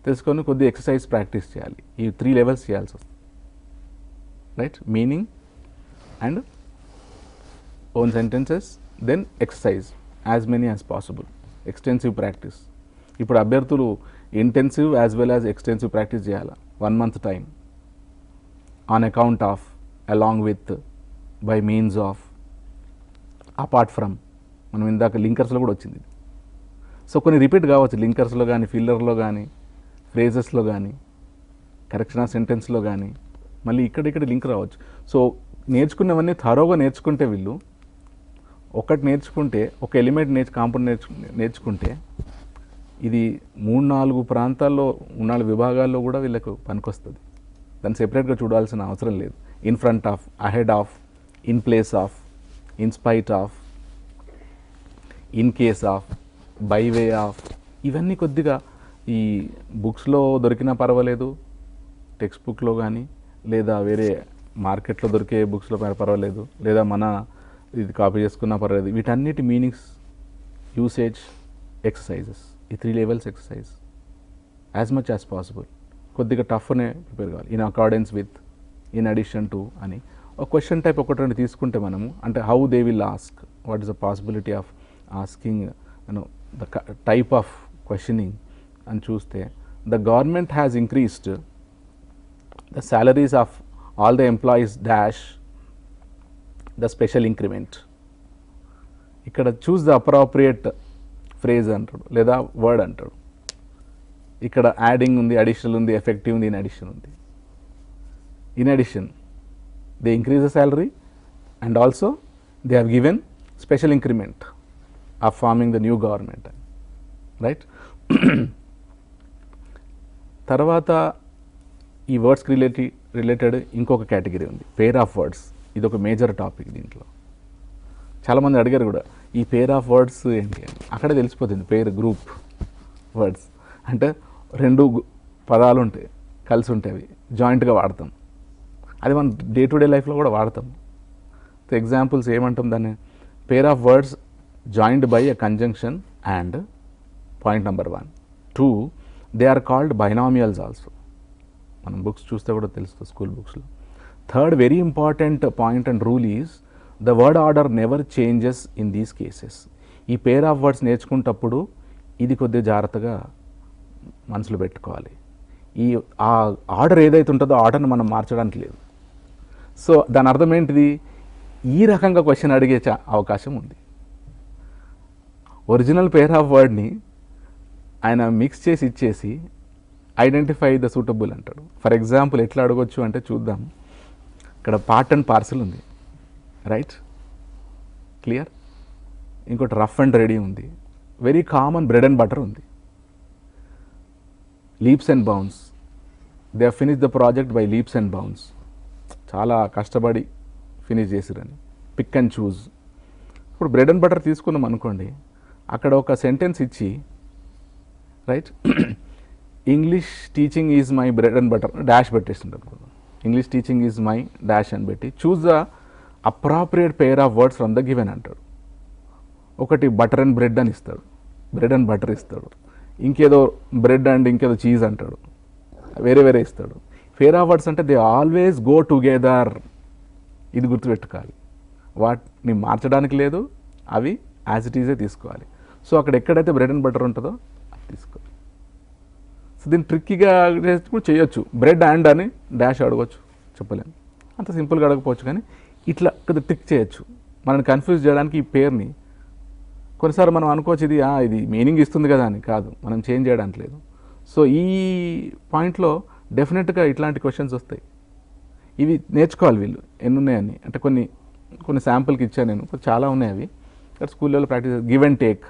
Speaker 2: తెలుసుకొని కొద్దిగా ఎక్సర్సైజ్ ప్రాక్టీస్ చేయాలి. ఈ 3 levels చేయాల్సి వస్తుంది, right. Meaning and own sentences, then exercise as many as possible, extensive practice. ఇప్పుడు అభ్యర్థులు intensive as well as extensive practice చేయాలి 1 month time. On account of, along with, by means of, apart from. మనం ఇందాక లింకర్స్లో కూడా వచ్చింది. సో కొన్ని రిపీట్ కావచ్చు, లింకర్స్లో కానీ, ఫిల్లర్లో కానీ, ఫ్రేజెస్లో కానీ, కరెక్షన్ ఆఫ్ సెంటెన్స్లో కానీ, మళ్ళీ ఇక్కడ లింక్ రావచ్చు. సో నేర్చుకున్నవన్నీ థరోగా నేర్చుకుంటే, వీళ్ళు ఒకటి నేర్చుకుంటే, ఒక ఎలిమెంట్ కాంపోనెంట్ నేర్చుకుంటే, ఇది 3-4 ప్రాంతాల్లో, 4 విభాగాల్లో కూడా వీళ్ళకు పనికొస్తుంది. దాన్ని సెపరేట్గా చూడాల్సిన అవసరం లేదు. In front of, ahead of, in place of, in spite of, in case of, by way of. ఇవన్నీ కొద్దిగా ఈ బుక్స్లో దొరికినా పర్వాలేదు, టెక్స్ట్ బుక్లో కానీ, లేదా వేరే మార్కెట్లో దొరికే బుక్స్లో పర్వాలేదు, లేదా మన ఇది కాపీ చేసుకున్నా పర్వాలేదు. వీటన్నిటి మీనింగ్స్, యూసేజ్, ఎక్సర్సైజెస్, ఈ 3 levels exercise as much as possible. కొద్దిగా టఫ్నే ప్రిపేర్ కావాలి. In accordance with, in addition to అని ఒక క్వశ్చన్ టైప్ ఒకటి రెండు తీసుకుంటే మనము, అంటే how they will ask, what is the possibility of asking, the type of questioning అని చూస్తే, the government has increased the salaries of all the employees dash the special increment. ఇక్కడ చూస్ ద అప్రాప్రియేట్ ఫ్రేజ్ అంటాడు, లేదా వర్డ్ అంటాడు. ఇక్కడ యాడింగ్ ఉంది, అడిషనల్ ఉంది, ఎఫెక్టివ్ ఉంది, ఇన్ అడిషన్ ఉంది. In addition they increase the salary and also they have given special increment of forming the new government, right. తర్వాత ఈ వర్డ్స్కి రిలేటెడ్ ఇంకొక కేటగిరీ ఉంది, పేర్ ఆఫ్ వర్డ్స్. ఇది ఒక మేజర్ టాపిక్. దీంట్లో చాలామంది అడిగారు కూడా ఈ పేర్ ఆఫ్ వర్డ్స్ ఏంటి అని. అక్కడే తెలిసిపోతుంది పేర్ గ్రూప్ వర్డ్స్ అంటే రెండు పదాలు ఉంటాయి, కలిసి ఉంటాయి, జాయింట్గా వాడతాం. అది మనం డే టు డే లైఫ్లో కూడా వాడతాం. సో ఎగ్జాంపుల్స్ ఏమంటాం దాన్ని, pair of words joined by a conjunction and point number 1. 2 they are called binomials also. మనం బుక్స్ చూస్తే కూడా తెలుస్తుంది స్కూల్ బుక్స్లో. 3rd very important point and rule is the word order never changes in these cases. ఈ పేర్ ఆఫ్ వర్డ్స్ నేర్చుకునేటప్పుడు ఇది కొద్దిగా జాగ్రత్తగా మనసులో పెట్టుకోవాలి. ఈ ఆ ఆర్డర్ ఏదైతే ఉంటుందో ఆర్డర్ని మనం మార్చడానికి లేదు. సో దాని అర్థం ఏంటిది, ఈ రకంగా క్వశ్చన్ అడిగే అవకాశం ఉంది. ఒరిజినల్ పేర్ ఆఫ్ వర్డ్ని ఆయన మిక్స్ చేసి ఇచ్చేసి ఐడెంటిఫై ద సూటబుల్ అంటాడు. ఫర్ ఎగ్జాంపుల్ ఎట్లా అడగొచ్చు అంటే చూద్దాం. ఇక్కడ పార్ట్ అండ్ పార్సల్ ఉంది, రైట్, క్లియర్. ఇంకోటి రఫ్ అండ్ రెడీ ఉంది. Very common bread and butter ఉంది. Leaps and bounds, they have finish the project by leaps and bounds. చాలా కష్టపడి ఫినిష్ చేసిరని. Pick and choose. ఇప్పుడు బ్రెడ్ అండ్ బటర్ తీసుకున్నాం అనుకోండి, అక్కడ ఒక సెంటెన్స్ ఇచ్చి, right, English teaching is my bread and butter dash పెట్టేస్తుంటారు. English teaching is my dash అని పెట్టి choose the appropriate pair of words from the given అంటాడు. ఒకటి బటర్ అండ్ బ్రెడ్ అని ఇస్తాడు, బ్రెడ్ అండ్ బటర్ ఇస్తాడు. ఇంకేదో బ్రెడ్ అండ్ ఇంకేదో చీజ్ అంటాడు, వేరే వేరే ఇస్తాడు. పేర్ ఆఫ్ వర్డ్స్ అంటే దే ఆల్వేస్ గో టుగెదర్. ఇది గుర్తుపెట్టుకోవాలి. వాటిని మార్చడానికి లేదు, అవి యాజ్ ఇట్ ఈజే తీసుకోవాలి. సో అక్కడ ఎక్కడైతే బ్రెడ్ అండ్ బటర్ ఉంటుందో అది తీసుకోవాలి. సో దీన్ని ట్రిక్కీగా కూడా చేయొచ్చు. బ్రెడ్ అండ్ అని డాష్ అడగవచ్చు, చెప్పలేము. అంత సింపుల్గా అడగపోవచ్చు, కానీ ఇట్లా కొద్దిగా ట్రిక్ చేయొచ్చు. మనల్ని కన్ఫ్యూజ్ చేయడానికి ఈ పేరుని కొన్నిసార్లు మనం అనుకోవచ్చు ఇది మీనింగ్ ఇస్తుంది కదా అని. కాదు, మనం చేంజ్ చేయడానికి లేదు. సో ఈ పాయింట్లో డెఫినెట్గా ఇట్లాంటి క్వశ్చన్స్ వస్తాయి. ఇవి నేర్చుకోవాలి వీళ్ళు ఎన్ని ఉన్నాయని. అంటే కొన్ని శాంపుల్కి ఇచ్చాను నేను, చాలా ఉన్నాయి అవి. స్కూల్లో practice give and take,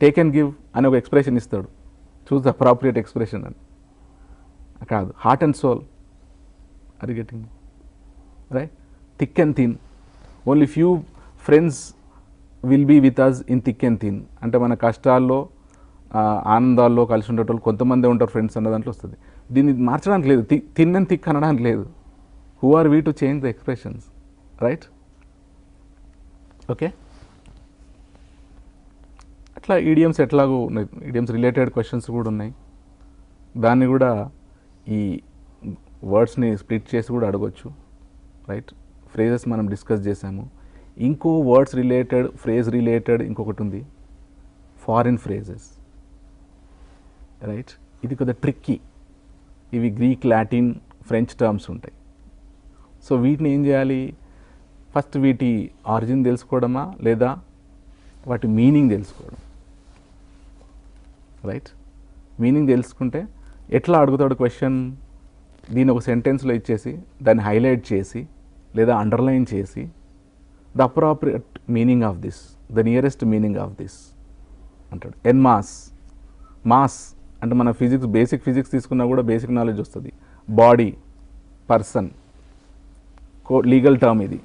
Speaker 2: take and give అని ఒక ఎక్స్ప్రెషన్ ఇస్తాడు. చూస్ ద అప్రాప్రియేట్ ఎక్స్ప్రెషన్ అని. కాదు, heart and soul, are you getting right. Thick and thin, only few friends will be with us in thick and thin. అంటే మన కష్టాల్లో ఆనందాల్లో కలిసి ఉండేటోళ్ళు కొంతమంది ఉంటారు ఫ్రెండ్స్ అన్న దాంట్లో వస్తుంది. దీన్ని మార్చడానికి లేదు, థిన్ అండ్ థిక్ అనడానికి లేదు. Who are we to change the expressions, right. Okay, అట్లా ఈడియమ్స్ ఎట్లాగో ఉన్నాయి. ఈడియమ్స్ రిలేటెడ్ క్వశ్చన్స్ కూడా ఉన్నాయి. దాన్ని కూడా ఈ వర్డ్స్ని స్ప్లిట్ చేసి కూడా అడగొచ్చు, రైట్. ఫ్రేజెస్ మనం డిస్కస్ చేసాము. ఇంకో వర్డ్స్ రిలేటెడ్, ఫ్రేజ్ రిలేటెడ్ ఇంకొకటి ఉంది, ఫారిన్ ఫ్రేజెస్, రైట్. ఇది కొద్దిగా ట్రిక్కీ. ఇవి గ్రీక్, లాటిన్, ఫ్రెంచ్ టర్మ్స్ ఉంటాయి. సో వీటిని ఏం చేయాలి, ఫస్ట్ వీటి ఆరిజిన్ తెలుసుకోవడమా లేదా వాటి మీనింగ్ తెలుసుకోవడం, రైట్. మీనింగ్ తెలుసుకుంటే ఎట్లా అడుగుతాడు క్వశ్చన్, దీన్ని ఒక సెంటెన్స్లో ఇచ్చేసి దాన్ని హైలైట్ చేసి లేదా అండర్లైన్ చేసి the appropriate meaning of this, the nearest meaning of this అంటాడు. ఎన్ మాస్, మాస్ అంటే మన ఫిజిక్స్, బేసిక్ ఫిజిక్స్ తీసుకున్నా కూడా బేసిక్ నాలెడ్జ్ వస్తుంది. బాడీ, పర్సన్, లీగల్ టర్మ్, ఇది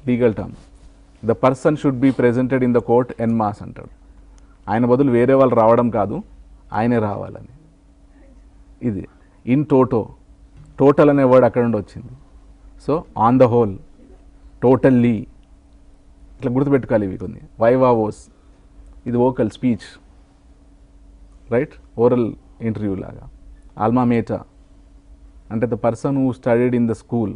Speaker 2: legal term. The person should be presented in the court en masse అంటాడు. ఆయన బదులు వేరే వాళ్ళు రావడం కాదు, ఆయనే రావాలని. ఇది ఇన్ టోటో, టోటల్ అనే వర్డ్ అక్కడ నుండి వచ్చింది. So on the whole, totally, ఇట్లా గుర్తుపెట్టుకోవాలి ఇవి కొన్ని. వైవావోస్, ఇది vocal speech, right, oral interview లాగా. ఆల్మా మేటా అంటే the person who studied in the school,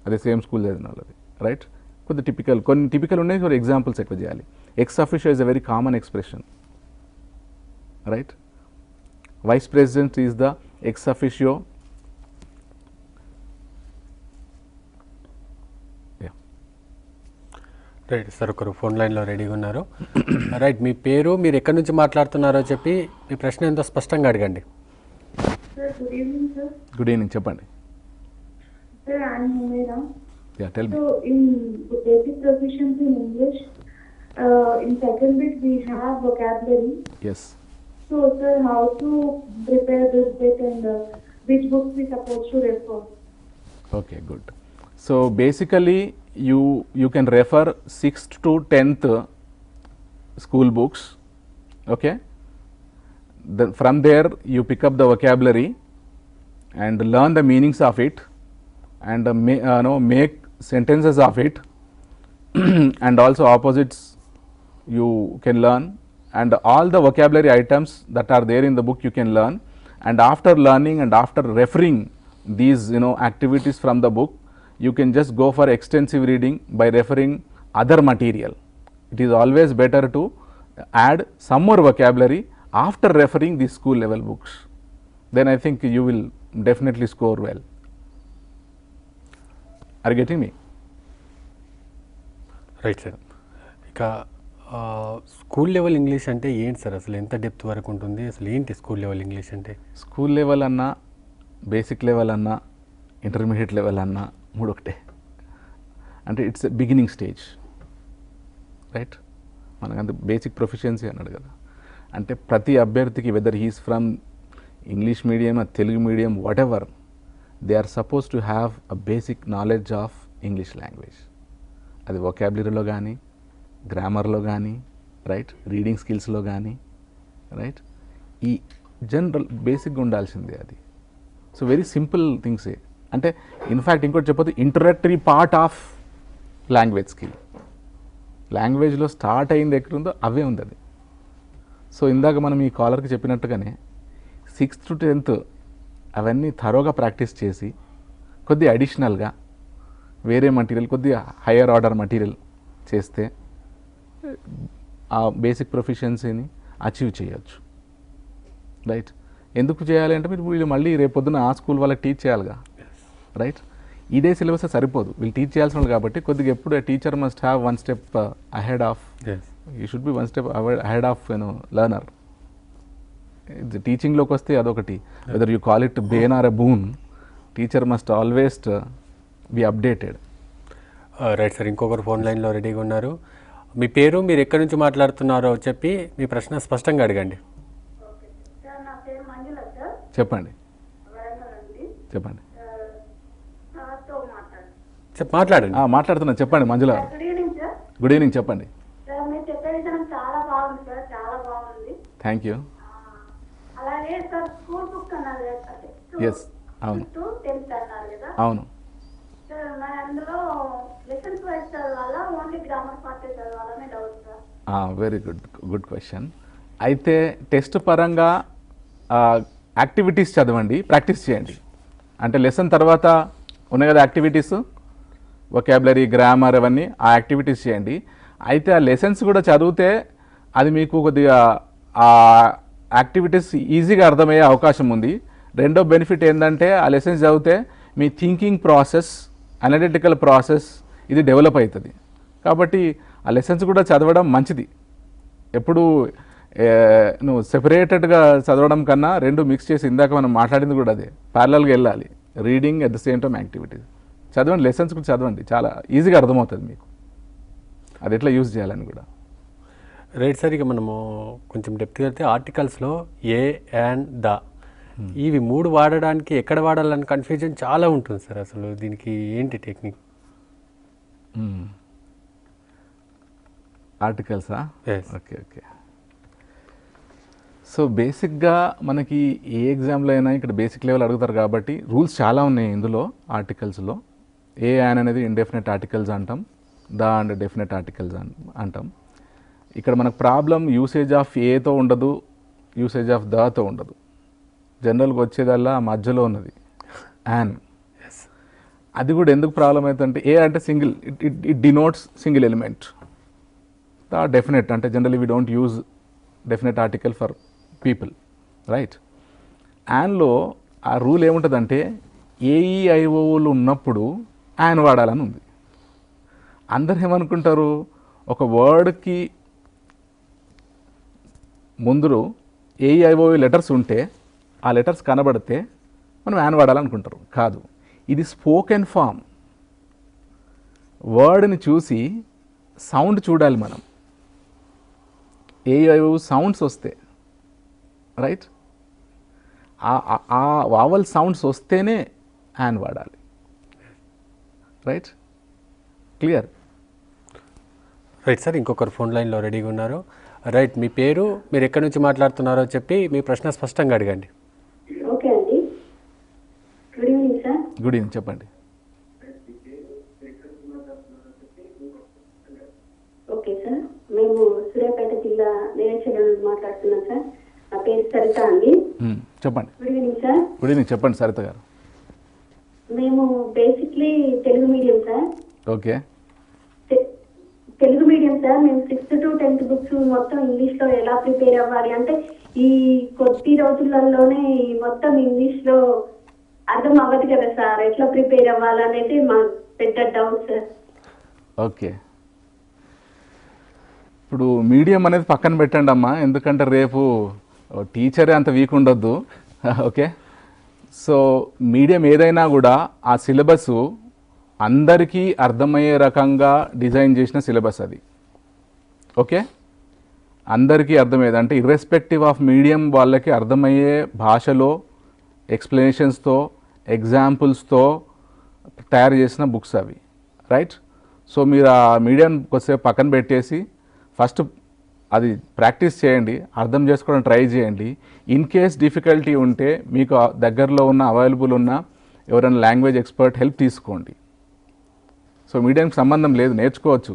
Speaker 2: అదే సేమ్ స్కూల్ చదివిన వాళ్ళది, రైట్. కొద్ది టిపికల్, కొన్ని టిపికల్ ఉన్నాయి, కొన్ని ఎగ్జాంపుల్స్ ఎక్కువ చేయాలి. Ex officio is a very common expression, right. Vice president is the ex officio.
Speaker 1: Right sir, ఒకరు ఫోన్ లైన్లో రెడీగా ఉన్నారు. రైట్, మీ పేరు, మీరు ఎక్కడి నుంచి మాట్లాడుతున్నారో చెప్పి మీ ప్రశ్న ఎంతో స్పష్టంగా అడగండి.
Speaker 3: Sir, good evening, sir.
Speaker 2: Good evening, చెప్పండి.
Speaker 3: Sir, I'm Humaira.
Speaker 2: Yeah, tell me.
Speaker 3: So, in basic proficiency in English, in second bit we have vocabulary.
Speaker 2: Yes.
Speaker 3: So, sir, how to prepare this bit and which books we supposed to refer?
Speaker 2: Okay, good. So basically you can refer 6th to 10th school books. Okay, from there you pick up the vocabulary and learn the meanings of it and make sentences of it and also opposites you can learn, and all the vocabulary items that are there in the book you can learn. And after learning and after referring these activities from the book, you can just go for extensive reading by referring other material. It is always better to add some more vocabulary after referring these school level books. Then I think you will definitely score well. Are you getting me?
Speaker 1: Right sir. ఇక స్కూల్ లెవెల్ ఇంగ్లీష్ అంటే ఏంటి సార్? అసలు ఎంత డెప్త్ వరకు ఉంటుంది? అసలు ఏంటి స్కూల్ లెవెల్ ఇంగ్లీష్ అంటే?
Speaker 2: స్కూల్ లెవెల్ అన్నా, బేసిక్ లెవెల్ అన్నా, ఇంటర్మీడియట్ లెవెల్ అన్నా మూడు ఒకటే. అంటే ఇట్స్ బిగినింగ్ స్టేజ్, రైట్? మనకంత బేసిక్ ప్రొఫిషియన్సీ అన్నాడు కదా. అంటే ప్రతి అభ్యర్థికి, whether he's from English medium, Telugu medium, whatever, they are suppose to have a basic knowledge of English language. అది వొకాబులరీలో కానీ, గ్రామర్లో కానీ, రైట్, రీడింగ్ స్కిల్స్లో కానీ, రైట్, ఈ జనరల్ బేసిక్గా ఉండాల్సిందే అది. సో వెరీ సింపుల్ థింగ్సే. అంటే ఇన్ఫ్యాక్ట్ ఇంకోటి చెప్పొద్దు, introductory part of language skill. లాంగ్వేజ్లో స్టార్ట్ అయింది ఎక్కడుందో అవే ఉంది అది. సో ఇందాక మనం ఈ కాలర్కి చెప్పినట్టుగానే 6th to 10th అవన్నీ థరోగా ప్రాక్టీస్ చేసి కొద్దిగా అడిషనల్గా వేరే మటీరియల్, కొద్దిగా హయ్యర్ ఆర్డర్ మటీరియల్ చేస్తే ఆ బేసిక్ ప్రొఫిషియన్సీని అచీవ్ చేయొచ్చు, రైట్? ఎందుకు చేయాలి అంటే మీరు వీళ్ళు మళ్ళీ రేపొద్దున ఆ స్కూల్ వాళ్ళకి టీచ్ చేయాలిగా, రైట్? ఇదే సిలబస్ సరిపోదు, వీళ్ళు టీచ్ చేయాల్సిన వాళ్ళు కాబట్టి కొద్దిగా ఎప్పుడు teacher must have one step ahead of, you should be one step ahead of learner. టీచింగ్లోకి వస్తే అదొకటి, whether you call it bane or a boon, teacher must always be updated.
Speaker 1: Right sir. ఇంకొకరు ఫోన్ లైన్లో రెడీగా ఉన్నారు. మీ పేరు, మీరు ఎక్కడి నుంచి మాట్లాడుతున్నారో చెప్పి మీ ప్రశ్న స్పష్టంగా అడగండి.
Speaker 3: Sir, నా పేరు మంజుల సార్.
Speaker 2: చెప్పండి,
Speaker 3: వరంగల్ నుండి.
Speaker 2: చెప్పండి.
Speaker 3: సార్తో మాట్లాడు.
Speaker 1: మాట్లాడండి.
Speaker 2: మాట్లాడుతున్నా, చెప్పండి Manjula.
Speaker 3: Good evening sir.
Speaker 2: Good evening, చెప్పండి.
Speaker 3: సార్, మీరు చెప్పే విధానం చాలా బాగుంది సార్, చాలా బాగుంది.
Speaker 2: Thank you.
Speaker 3: అలాగే సార్, స్కూల్ బుక్ అన్నారు కదా,
Speaker 2: ఎస్, అవును
Speaker 3: 6th to 10th అన్నారు కదా.
Speaker 2: అవును.
Speaker 3: సార్, మరి అందులో లెసన్స్ వైజ్ చదవాలా, ఓన్లీ గ్రామర్ పార్ట్ చదవాలనే doubt sir.
Speaker 2: Very good question. అయితే టెస్ట్ పరంగా యాక్టివిటీస్ చదవండి, ప్రాక్టీస్ చేయండి. అంటే లెసన్ తర్వాత ఉన్నాయి కదా యాక్టివిటీస్, వొకాబులరీ, గ్రామర్, అవన్నీ ఆ యాక్టివిటీస్ చేయండి. అయితే ఆ లెసన్స్ కూడా చదివితే అది మీకు కొద్దిగా ఆ యాక్టివిటీస్ ఈజీగా అర్థమయ్యే అవకాశం ఉంది. రెండో బెనిఫిట్ ఏంటంటే ఆ లెసన్స్ చదివితే మీ థింకింగ్ ప్రాసెస్, అనలిటికల్ ప్రాసెస్ ఇది డెవలప్ అవుతుంది. కాబట్టి ఆ లెసన్స్ కూడా చదవడం మంచిది. ఎప్పుడు నువ్వు సెపరేటెడ్గా చదవడం కన్నా రెండు మిక్స్ చేసి, ఇందాక మనం మాట్లాడింది కూడా అదే, ప్యారలల్గా వెళ్ళాలి. Reading at the same time activities చదవండి, లెసన్స్ కూడా చదవండి, చాలా ఈజీగా అర్థమవుతుంది మీకు అది ఎట్లా యూజ్ చేయాలని కూడా.
Speaker 1: Right sir. ఇక మనము కొంచెం డెప్త్గా వెళ్తే ఆర్టికల్స్లో ఏ అండ్ ద ఇవి మూడు వాడడానికి ఎక్కడ వాడాలని కన్ఫ్యూజన్ చాలా ఉంటుంది సార్. అసలు దీనికి ఏంటి టెక్నిక్?
Speaker 2: ఆర్టికల్సా? Okay okay. సో బేసిక్గా మనకి ఏ ఎగ్జామ్లో అయినా ఇక్కడ బేసిక్ లెవెల్ అడుగుతారు కాబట్టి రూల్స్ చాలా ఉన్నాయి ఇందులో. ఆర్టికల్స్లో ఏ యాన్ అనేది ఇండెఫినెట్ ఆర్టికల్స్ అంటాం, ద అండ్ డెఫినెట్ ఆర్టికల్స్ అంటాం. ఇక్కడ మనకు ప్రాబ్లం యూసేజ్ ఆఫ్ ఏతో ఉండదు, యూసేజ్ ఆఫ్ దతో ఉండదు. జనరల్గా వచ్చేదల్లా మధ్యలో ఉన్నది యాన్. అది కూడా ఎందుకు ప్రాబ్లం అవుతుందంటే ఏ అంటే single, it denotes single element. The definite అంటే generally we don't use definite article for people, right? యాన్లో ఆ రూల్ ఏముంటుందంటే ఏఈఐఓలు ఉన్నప్పుడు యాన్ వాడాలని ఉంది. అందరు ఏమనుకుంటారు, ఒక వర్డ్కి ముందు ఏఈఐఓ లెటర్స్ ఉంటే ఆ లెటర్స్ కనబడితే మనం యాన్ వాడాలనుకుంటారు. కాదు, ఇది స్పోకెన్ ఫామ్. వర్డ్ని చూసి సౌండ్ చూడాలి మనం, ఏ సౌండ్స్ వస్తే, రైట్, ఆ వావల్ సౌండ్స్ వస్తేనే యాన్ వాడాలి. Right, clear?
Speaker 1: రైట్ సార్, ఇంకొకరు ఫోన్ లైన్లో రెడీగా ఉన్నారు. రైట్, మీ పేరు, మీరు ఎక్కడి నుంచి మాట్లాడుతున్నారో చెప్పి మీ ప్రశ్న స్పష్టంగా అడగండి.
Speaker 3: ఓకే అండి, good evening sir.
Speaker 2: Good evening, చెప్పండి.
Speaker 3: ఓకే సార్, మేము సూర్యాపేట జిల్లా నేరేశ్వరం నుండి మాట్లాడుతున్నాం సార్. నా పేరు సరిత అండి.
Speaker 2: చెప్పండి.
Speaker 3: Good evening sir.
Speaker 2: Good evening, చెప్పండి సరిత గారు.
Speaker 3: మేము basically Telugu medium sir.
Speaker 2: Okay.
Speaker 3: Telugu medium sir. మేము 6th to 10th బుక్స్ మొత్తం ఇంగ్లీష్ లో ఎలా ప్రిపేర్ అవ్వాలి అంటే ఈ కొద్ది రోజులలోనే మొత్తం ఇంగ్లీష్ లో అర్థం అవ్వదు కదా సార్, ఎట్లా ప్రిపేర్ అవ్వాలనేది మా పెద్ద డౌట్ సార్.
Speaker 2: ఓకే, ఇప్పుడు మీడియం అనేది పక్కన పెట్టండి అమ్మా, ఎందుకంటే రేపు టీచరే అంత వీక్ ఉండొద్దు. ఓకే, సో మీడియం ఏదైనా కూడా ఆ సిలబస్ అందరికీ అర్థమయ్యే రకంగా డిజైన్ చేసిన సిలబస్ అది. ఓకే, అందరికీ అర్థమయ్యేది అంటే ఇర్రెస్పెక్టివ్ ఆఫ్ మీడియం వాళ్ళకి అర్థమయ్యే భాషలో ఎక్స్ప్లెనేషన్స్తో ఎగ్జాంపుల్స్తో తయారు చేసిన బుక్స్ అవి. రైట్, సో మీరు ఆ మీడియం కొద్దిసేపు పక్కన పెట్టేసి ఫస్ట్ అది ప్రాక్టీస్ చేయండి, అర్థం చేసుకోవడం ట్రై చేయండి. ఇన్ కేస్ డిఫికల్టీ ఉంటే మీకు దగ్గరలో ఉన్న అవైలబుల్ ఉన్న ఎవరైనా లాంగ్వేజ్ ఎక్స్పర్ట్ హెల్ప్ తీసుకోండి. సో మీడియంకి సంబంధం లేదు, నేర్చుకోవచ్చు.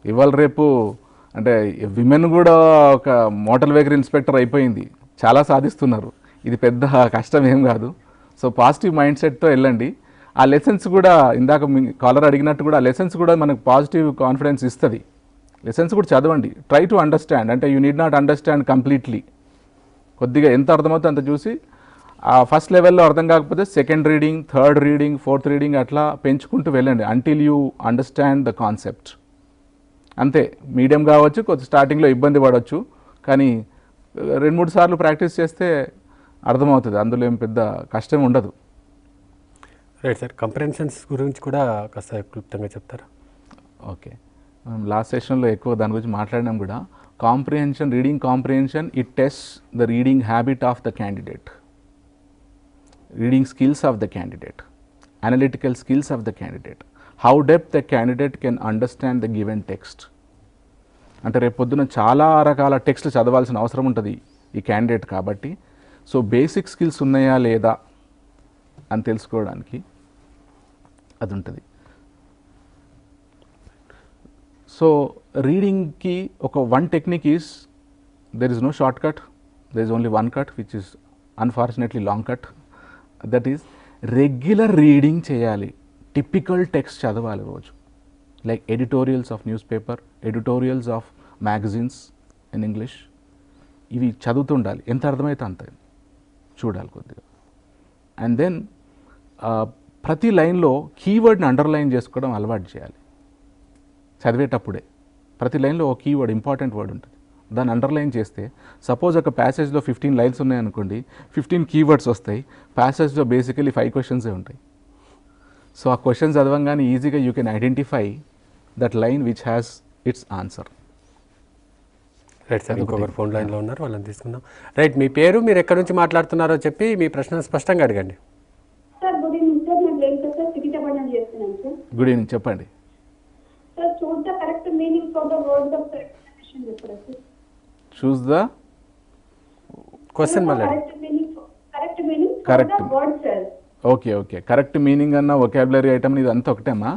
Speaker 2: ఇవాళ రేపు అంటే విమెన్ కూడా ఒక మోటార్ వెహికల్ ఇన్స్పెక్టర్ అయిపోయింది, చాలా సాధిస్తున్నారు. ఇది పెద్ద కష్టం ఏం కాదు. సో పాజిటివ్ మైండ్ సెట్తో వెళ్ళండి. ఆ లెసన్స్ కూడా ఇందాక మీ కాలర్ అడిగినట్టు కూడా ఆ లెసన్స్ కూడా మనకు పాజిటివ్ కాన్ఫిడెన్స్ ఇస్తుంది. లెసన్స్ కూడా చదవండి, ట్రై టు అండర్స్టాండ్. అంటే you need not understand completely, కొద్దిగా ఎంత అర్థమవుతుందో అంత చూసి ఆ ఫస్ట్ లెవెల్లో అర్థం కాకపోతే second reading, third reading, fourth reading అట్లా పెంచుకుంటూ వెళ్ళండి until you understand the concept. అంతే, మీడియం కావచ్చు, కొద్ది స్టార్టింగ్లో ఇబ్బంది పడవచ్చు, కానీ 2-3 సార్లు ప్రాక్టీస్ చేస్తే అర్థమవుతుంది, అందులో ఏం పెద్ద కష్టం ఉండదు.
Speaker 1: రైట్ సార్, కంప్రెన్షన్స్ గురించి కూడా కాస్త క్లుప్తంగా చెప్తారా?
Speaker 2: ఓకే, మనం లాస్ట్ సెషన్లో ఎక్కువ దాని గురించి మాట్లాడినాం కూడా. Comprehension, reading comprehension, it test the reading habit of the candidate, reading skills of the candidate, analytical skills of the candidate, how depth the candidate can understand the given text. అంటే రేపు పొద్దున చాలా రకాల టెక్స్ట్లు చదవాల్సిన అవసరం ఉంటుంది ఈ క్యాండిడేట్ కాబట్టి, సో బేసిక్ స్కిల్స్ ఉన్నాయా లేదా అని తెలుసుకోవడానికి అది ఉంటుంది. సో రీడింగ్కి ఒక one technique is, there is no short cut, there is only one cut which is unfortunately long cut. That is regular reading చేయాలి, టిపికల్ టెక్స్ట్ చదవాలి రోజు. Like editorials of newspaper, editorials of magazines in English, ఇవి చదువుతుండాలి. ఎంత అర్థమైతే అంత చూడాలి కొద్దిగా. అండ్ దెన్ ప్రతి లైన్లో కీవర్డ్ని అండర్లైన్ చేసుకోవడం అలవాటు చేయాలి. చదివేటప్పుడే ప్రతి లైన్లో ఒక కీవర్డ్, ఇంపార్టెంట్ వర్డ్ ఉంటుంది, దాన్ని అండర్లైన్ చేస్తే, సపోజ్ ఒక ప్యాసేజ్లో 15 లైన్స్ ఉన్నాయనుకోండి, 15 కీవర్డ్స్ వస్తాయి. ప్యాసేజ్లో బేసికలీ 5 క్వశ్చన్సే ఉంటాయి. సో ఆ క్వశ్చన్స్ చదవంగానే ఈజీగా you can identify that line which has its answer.
Speaker 1: Right sir, ఇంకొకరు ఫోన్ లైన్లో ఉన్నారు, వాళ్ళని తీసుకుందాం. రైట్, మీ పేరు, మీరు ఎక్కడి నుంచి మాట్లాడుతున్నారో చెప్పి మీ ప్రశ్న స్పష్టంగా అడగండి.
Speaker 3: సార్ గుడ్ ఈవినింగ్ సార్, నేను రేణుక సార్, సికింద్రాబాద్ చేస్తున్నాను సార్.
Speaker 2: గుడ్ ఈవినింగ్, చెప్పండి.
Speaker 3: Sir, choose the correct meaning for the words of explanation చెప్పరా సార్?
Speaker 2: చూస్ ద
Speaker 1: క్వశ్చన్ మళ్ళీ.
Speaker 2: Correct, okay okay, correct meaning అన్న వొకాబులరీ ఐటమ్ ఇది అంతా ఒకటేమా?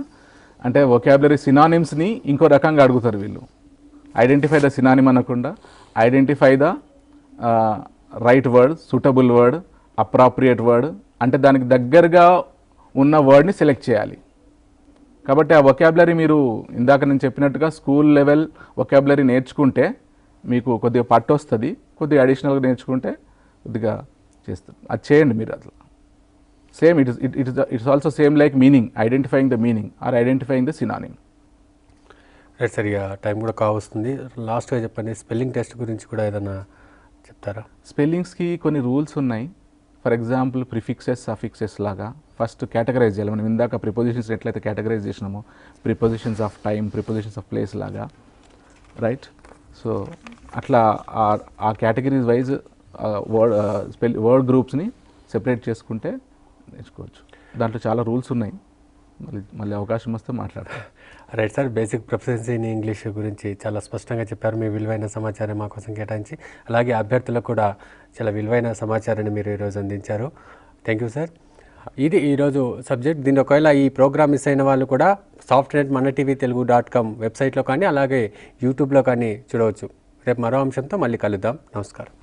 Speaker 2: అంటే వొకాబులరీ సినానిమ్స్ని ఇంకో రకంగా అడుగుతారు వీళ్ళు. ఐడెంటిఫై ద సినానిమ్ అనకుండా identify the right word, suitable word, appropriate word, అంటే దానికి దగ్గరగా ఉన్న వర్డ్ని సెలెక్ట్ చేయాలి. కాబట్టి ఆ వొకాబులరీ మీరు ఇందాక నేను చెప్పినట్టుగా స్కూల్ లెవెల్ వొకాబులరీ నేర్చుకుంటే మీకు కొద్దిగా పట్టు వస్తుంది, కొద్దిగా అడిషనల్గా నేర్చుకుంటే కొద్దిగా చేస్తుంది. అది చేయండి మీరు. అట్లా same it's also same like meaning, identifying the meaning or identifying the synonym.
Speaker 1: Right sir, ఇక టైం కూడా కావస్తుంది. లాస్ట్గా చెప్పండి, స్పెల్లింగ్ టెస్ట్ గురించి కూడా ఏదైనా చెప్తారా?
Speaker 2: స్పెల్లింగ్స్కి కొన్ని రూల్స్ ఉన్నాయి. ఫర్ ఎగ్జాంపుల్ ప్రిఫిక్సెస్ సఫిక్సెస్ లాగా ఫస్ట్ కేటగరైజ్ చేయాలి. మనం ఇందాక ప్రిపోజిషన్స్ ఎట్లయితే కేటగరైజ్ చేసినామో prepositions of time, prepositions of place లాగా, రైట్? సో అట్లా ఆ కేటగిరీస్ వైజ్ వర్డ్ గ్రూప్స్ని సెపరేట్ చేసుకుంటే నేర్చుకోవచ్చు. దాంట్లో చాలా రూల్స్ ఉన్నాయి. మళ్ళీ అవకాశం వస్తే మాట్లాడతాం.
Speaker 1: Right sir, basic proficiency in English గురించి చాలా స్పష్టంగా చెప్పారు. మీ విలువైన సమాచారం మా కోసం కేటాయించి, అలాగే అభ్యర్థులకు కూడా చాలా విలువైన సమాచారాన్ని మీరు ఈరోజు అందించారు. Thank you sir. ఇది ఈరోజు సబ్జెక్ట్. దీని ఒకవేళ ఈ ప్రోగ్రామ్ మిస్ అయిన వాళ్ళు కూడా సాఫ్ట్వేర్ మన టీవీ తెలుగు.com వెబ్సైట్లో కానీ అలాగే యూట్యూబ్లో కానీ చూడవచ్చు. రేపు మరో అంశంతో మళ్ళీ కలుద్దాం. నమస్కారం.